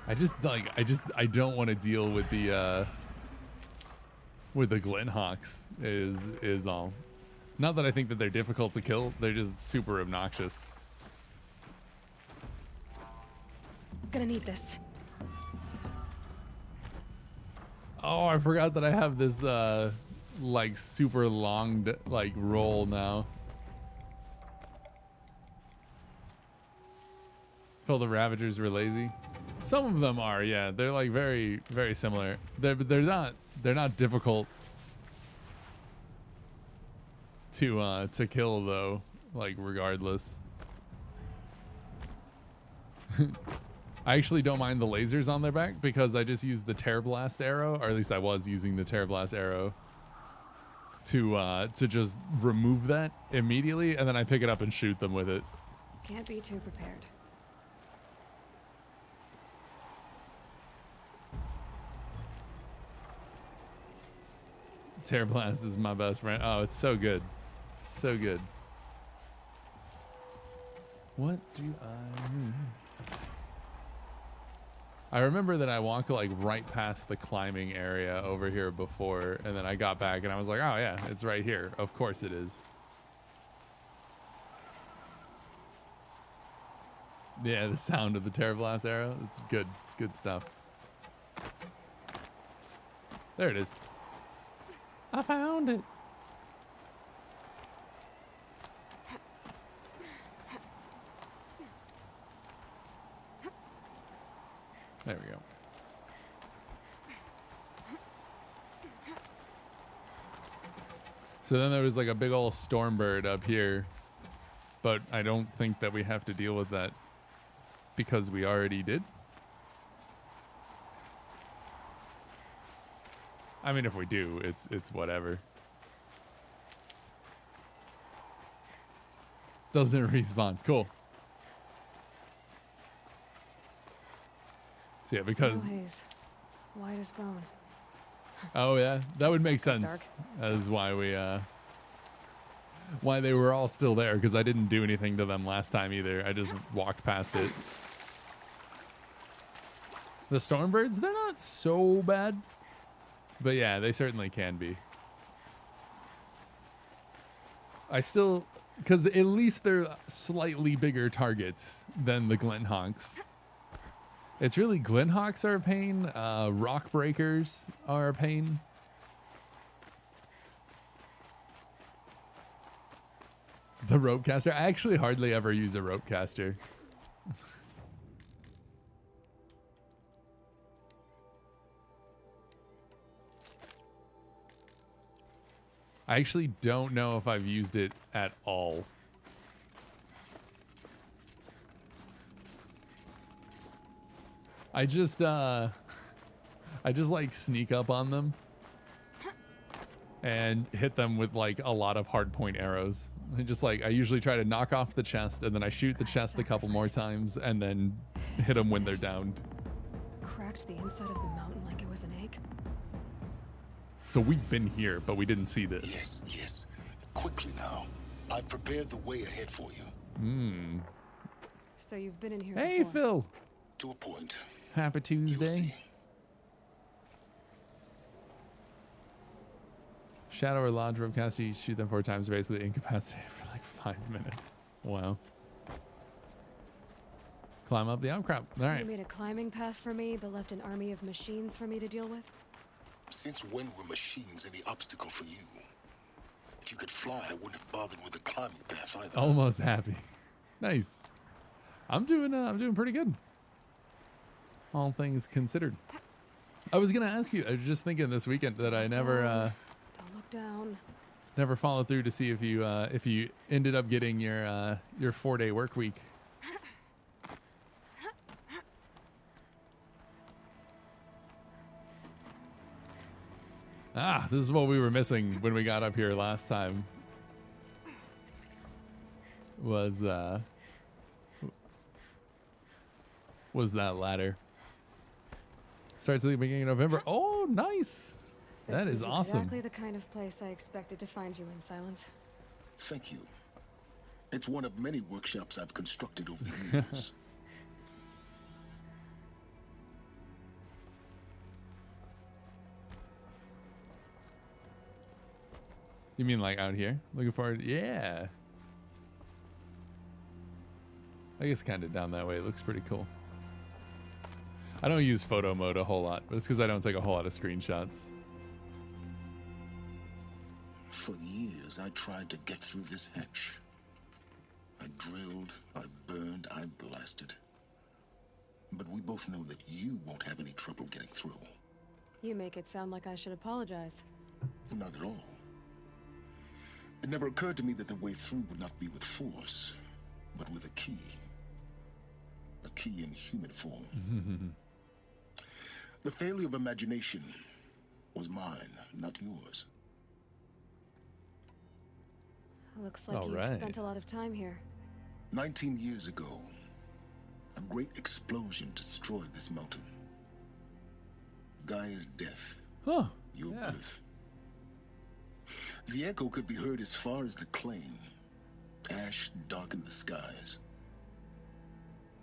I don't want to deal with the Glinthawks is all. Not that I think that they're difficult to kill, they're just super obnoxious. Gonna need this. Oh, I forgot that I have this like super long like roll now. Felt the Ravagers were lazy. Some of them are, yeah. They're like very, very similar. They're not difficult to kill though, like regardless. I actually don't mind the lasers on their back because I just use the Tear Blast arrow, or at least I was using the Tear Blast arrow to just remove that immediately, and then I pick it up and shoot them with it. Can't be too prepared. Tear Blast is my best friend. Oh, it's so good. It's so good. What do I remember that I walked like right past the climbing area over here before, and then I got back and I was like, oh yeah, it's right here. Of course it is. Yeah, the sound of the Tear Blast arrow. It's good. It's good stuff. There it is. I found it. There we go. So then there was like a big old storm bird up here, but I don't think that we have to deal with that because we already did. I mean, if we do, it's whatever. Doesn't respawn. Cool. So yeah, because Snow haze, white as bone. oh yeah, that would make sense as why we why they were all still there, because I didn't do anything to them last time either. I just walked past it. The Stormbirds, they're not so bad, but yeah, they certainly can be. I still, because at least they're slightly bigger targets than the Glinthawks. It's really Glinthawks are a pain. Rock Breakers are a pain. The Ropecaster. I actually hardly ever use a Ropecaster. I actually don't know if I've used it at all. I just like sneak up on them and hit them with like a lot of hard point arrows. I usually try to knock off the chest, and then I shoot the chest a couple more times and then hit them when they're down. Cracked the inside of the mountain like it was an egg. So we've been here, but we didn't see this. Yes, yes. Quickly now. I've prepared the way ahead for you. Hmm. So you've been in here Hey, before. Phil. To a point. Happy Tuesday. Shadow or Lodge Ropecaster, you shoot them 4 times, basically incapacitated for like 5 minutes. Wow. Climb up the outcrop. All right. You made a climbing path for me, but left an army of machines for me to deal with? Since when were machines any obstacle for you? If you could fly, I wouldn't have bothered with the climbing path either. Almost happy. Nice. I'm doing pretty good. All things considered. I was gonna ask you. I was just thinking this weekend that I never Don't look down. never followed through to see if you ended up getting your 4-day work week. Ah, this is what we were missing when we got up here last time. Was that ladder. Starts at the beginning of November. Oh, nice. That is awesome. Exactly the kind of place I expected to find you in, Silence. Thank you. It's one of many workshops I've constructed over the years. You mean like out here? Looking forward? Yeah. I guess kind of down that way. It looks pretty cool. I don't use photo mode a whole lot, but it's because I don't take a whole lot of screenshots. For years, I tried to get through this hatch. I drilled, I burned, I blasted. But we both know that you won't have any trouble getting through. You make it sound like I should apologize. Not at all. It never occurred to me that the way through would not be with force, but with a key. A key in human form. The failure of imagination was mine, not yours. Looks like All you've right. spent a lot of time here. 19 years ago, a great explosion destroyed this mountain. Gaia's death. Huh. Your birth. The echo could be heard as far as the claim. Ash darkened the skies.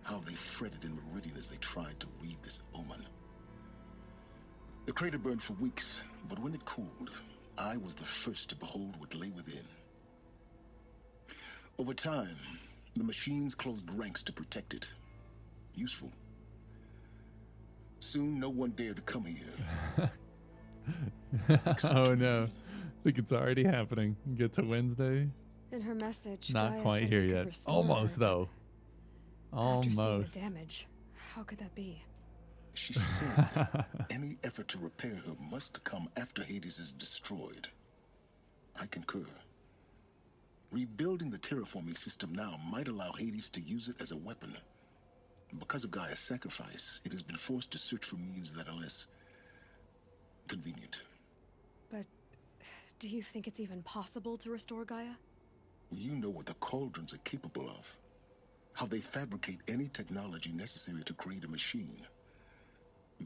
How they fretted in Meridian as they tried to read this omen. The crater burned for weeks, but when it cooled, I was the first to behold what lay within. Over time, the machines closed ranks to protect it. Useful. Soon, no one dared to come here. Oh no. I think it's already happening. Get to Wednesday. In her message, Not Gaia quite said here you could yet. restore Almost her. though. After seeing Almost. the damage, how could that be? She said that any effort to repair her must come after Hades is destroyed. I concur. Rebuilding the terraforming system now might allow Hades to use it as a weapon. Because of Gaia's sacrifice, it has been forced to search for means that are less convenient. But do you think it's even possible to restore Gaia? You know what the Cauldrons are capable of. How they fabricate any technology necessary to create a machine.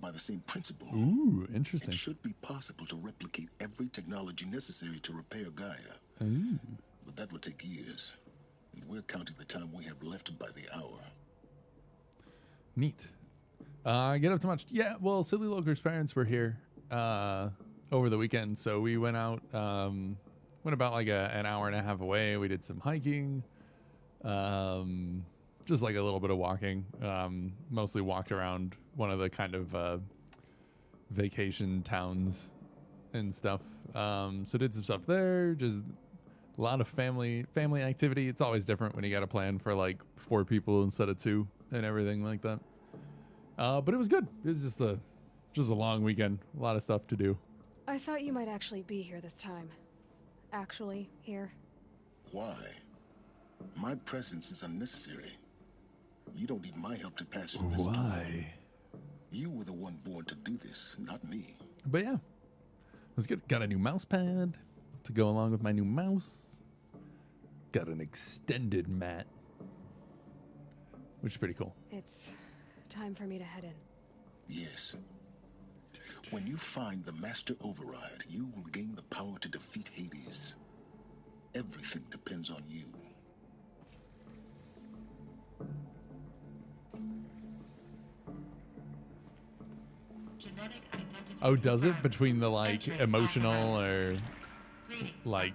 By the same principle, Ooh, interesting. it should be possible to replicate every technology necessary to repair Gaia. Ooh. But that would take years. And we're counting the time we have left by the hour. Neat. Get up to much. Yeah, well, Silly Loker's parents were here over the weekend, so we went out, went about like an hour and a half away. We did some hiking, just like a little bit of walking. Mostly walked around one of the kind of vacation towns and stuff. So did some stuff there, just a lot of family activity. It's always different when you got a plan for like 4 people instead of 2 and everything like that. But it was good. It was just a long weekend. A lot of stuff to do. I thought you might actually be here this time. Actually, here. Why? My presence is unnecessary. You don't need my help to pass through this door. Why? You were the one born to do this, not me. But yeah, it was good. Got a new mouse pad to go along with my new mouse. Got an extended mat, which is pretty cool. It's time for me to head in. Yes. When you find the Master Override, you will gain the power to defeat Hades. Everything depends on you. Genetic identity. Oh, does it? Between the like emotional or like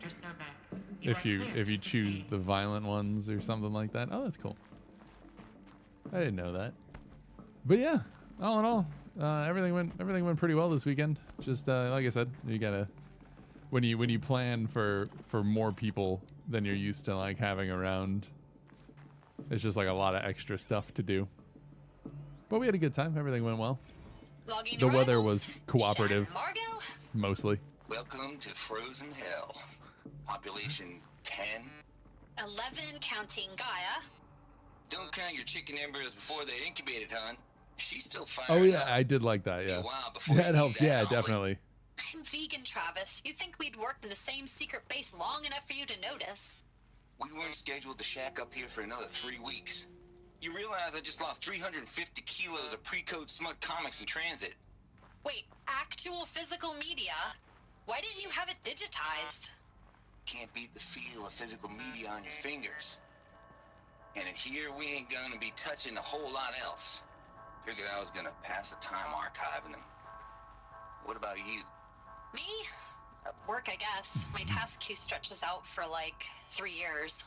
if you choose the violent ones or something like that? Oh, that's cool. I didn't know that. But yeah, all in all, everything went pretty well this weekend. Just like I said, you gotta when you plan for more people than you're used to like having around. It's just like a lot of extra stuff to do. But we had a good time. Everything went well. The weather was cooperative, mostly. Welcome to Frozen Hell. Population 10. 11 counting Gaia. Don't count your chicken embryos before they're incubated, hon. She's still firing. Oh yeah, I did like that. Yeah, that helps. Yeah, definitely. I'm vegan, Travis. You'd think we'd worked in the same secret base long enough for you to notice. We weren't scheduled to shack up here for another 3 weeks. You realize I just lost 350 kilos of pre-code smut comics in transit. Wait, actual physical media? Why didn't you have it digitized? Can't beat the feel of physical media on your fingers. And in here, we ain't gonna be touching a whole lot else. Figured I was gonna pass the time archiving them. What about you? Me? Work, I guess. My task queue stretches out for like 3 years.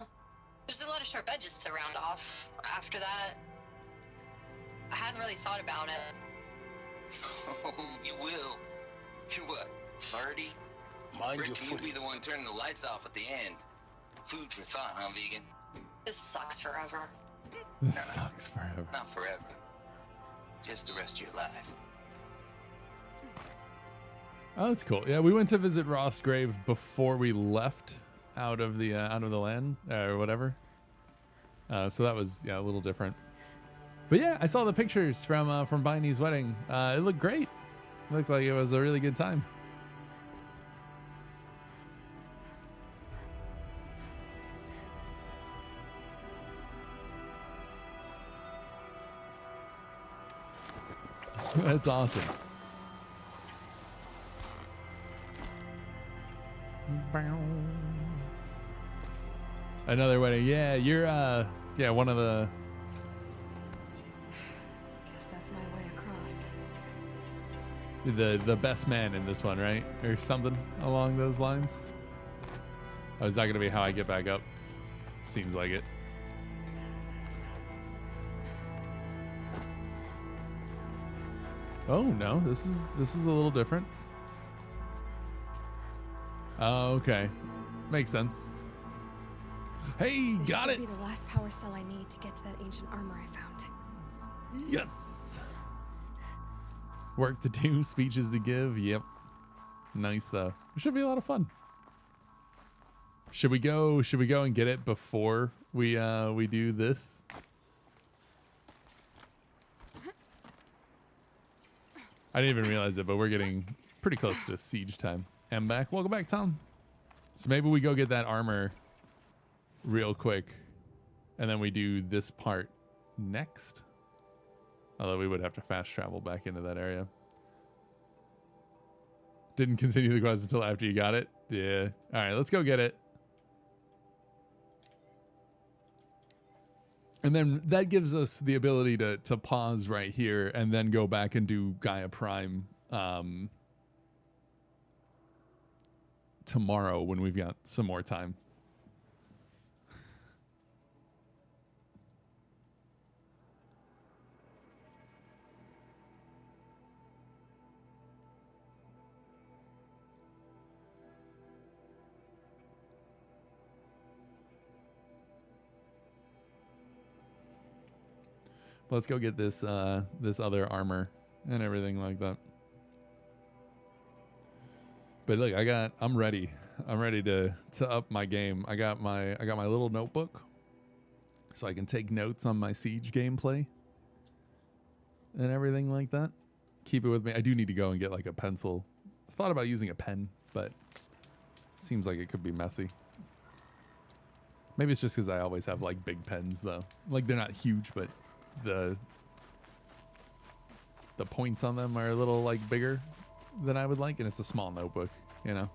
There's a lot of sharp edges to round off. After that, I hadn't really thought about it. Oh, you will. You're what, 30? Mind Rick, your you'll footing. be the one turning the lights off at the end. Food for thought, huh, vegan? This sucks forever. This sucks forever. Not forever. Just the rest of your life. Oh, that's cool. Yeah, we went to visit Ross' grave before we left out of the land or whatever. So that was a little different. But yeah, I saw the pictures from Biney's wedding. It looked great. It looked like it was a really good time. That's awesome. Bow. Another wedding. Yeah, you're yeah, one of the Guess that's my way across. the best man in this one, right? Or something along those lines. Oh, is that gonna be how I get back up? Seems like it. Oh no, this is a little different. Oh, okay. Makes sense. Hey, This got should it. be the last power cell I need to get to that ancient armor I found. Yes. Work to do, speeches to give. Yep. Nice though. It should be a lot of fun. Should we go and get it before we do this? I didn't even realize it, but we're getting pretty close to siege time. I'm back. Welcome back, Tom. So maybe we go get that armor real quick, and then we do this part next. Although we would have to fast travel back into that area. Didn't continue the quest until after you got it? Yeah. All right, let's go get it. And then that gives us the ability to pause right here and then go back and do Gaia Prime tomorrow when we've got some more time. Let's go get this this other armor and everything like that. But look, I'm ready. I'm ready to up my game. I got my little notebook so I can take notes on my Siege gameplay and everything like that. Keep it with me. I do need to go and get like a pencil. I thought about using a pen, but it seems like it could be messy. Maybe it's just because I always have like big pens though. Like they're not huge, but the points on them are a little like bigger than I would like, and it's a small notebook, you know.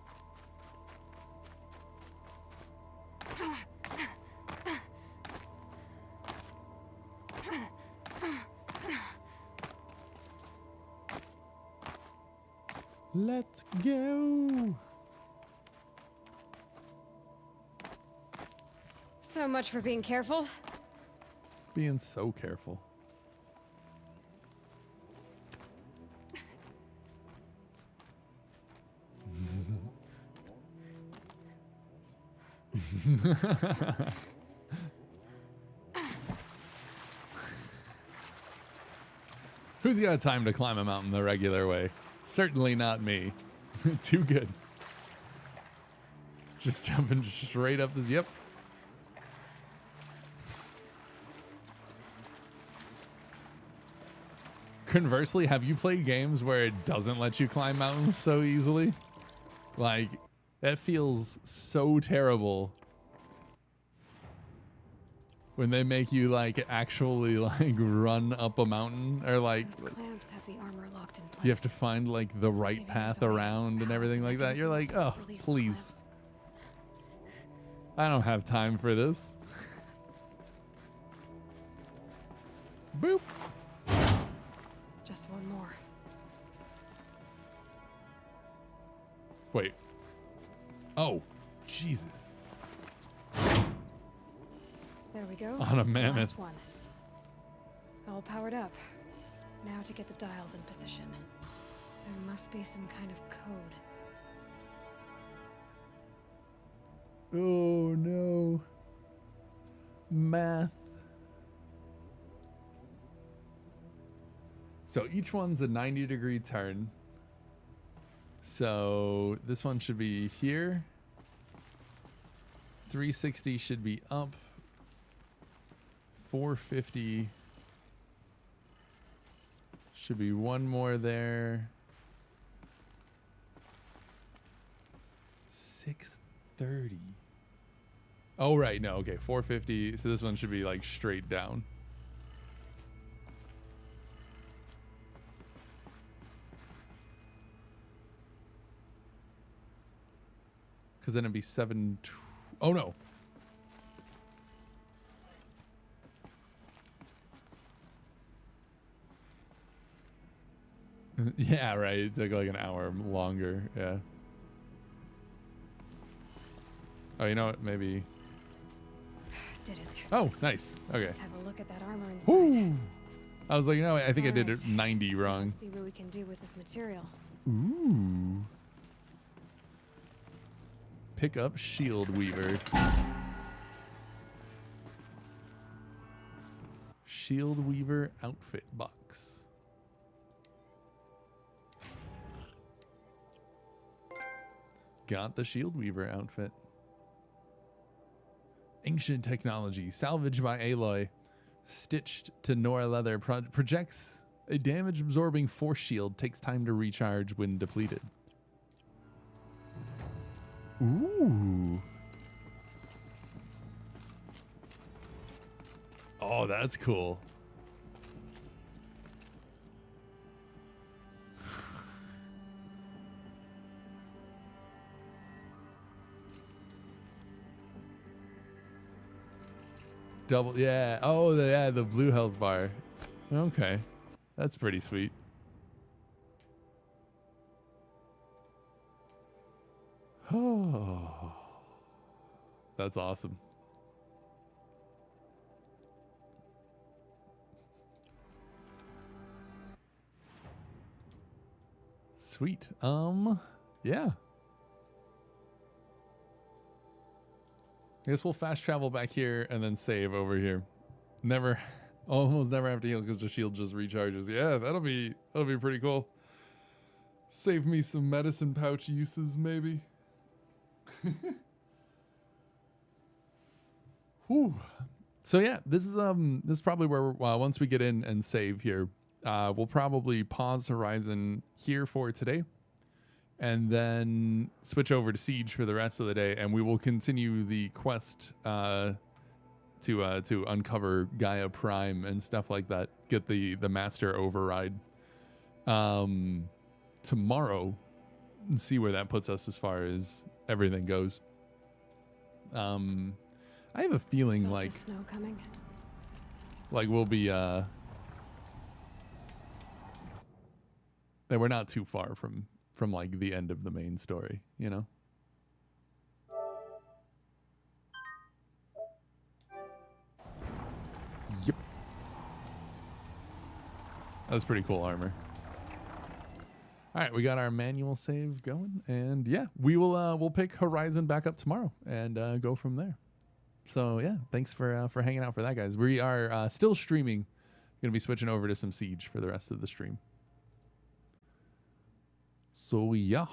Let's go. So much for being careful. Being so careful. Who's got time to climb a mountain the regular way? Certainly not me. Too good. Just jumping straight up this. Yep. Conversely, have you played games where it doesn't let you climb mountains so easily? Like, that feels so terrible when they make you like actually like run up a mountain, or like Those clamps have the armor locked in place. you have to find like the right path around and everything like that. You're like, oh, please. I don't have time for this. Boop. Just one more. Wait. Oh, Jesus. There we go. On a mammoth. Last one. All powered up. Now to get the dials in position. There must be some kind of code. Oh no. Math. So each one's a 90-degree turn. So this one should be here. 360 should be up. 450 should be one more there. 630. Oh, right. No, okay. 450. So this one should be like straight down. Because then it'd be 7. Oh, no. Yeah, right. It took like an hour longer. Yeah. Oh, you know what? Maybe. Did it. Oh, nice. Okay. Let's have a look at that armor inside. Ooh. I was like, you know, I think I did it Alright. 90 wrong. Let's see what we can do with this material. Ooh. Pick up Shield Weaver. Shield Weaver outfit box. Got the Shield Weaver outfit. Ancient technology, salvaged by Aloy, stitched to Nora leather, projects a damage-absorbing force shield, takes time to recharge when depleted. Ooh. Oh, that's cool. Double, yeah. Oh, the blue health bar. Okay, that's pretty sweet. Oh, that's awesome. Sweet. Yeah. I guess we'll fast travel back here and then save over here. Never, almost never have to heal because the shield just recharges. Yeah, that'll be pretty cool. Save me some medicine pouch uses, maybe. Whew. So yeah, this is probably where once we get in and save here, we'll probably pause Horizon here for today, and then switch over to Siege for the rest of the day, and we will continue the quest to uncover Gaia Prime and stuff like that. Get the Master Override tomorrow, and see where that puts us as far as everything goes. I have a feeling Felt like the snow coming. we'll be that we're not too far from like the end of the main story, you know? Yep. That's pretty cool armor. All right, we got our manual save going, and yeah, we'll pick Horizon back up tomorrow and go from there. So yeah, thanks for hanging out for that, guys. We are still streaming. Gonna be switching over to some Siege for the rest of the stream. So yeah.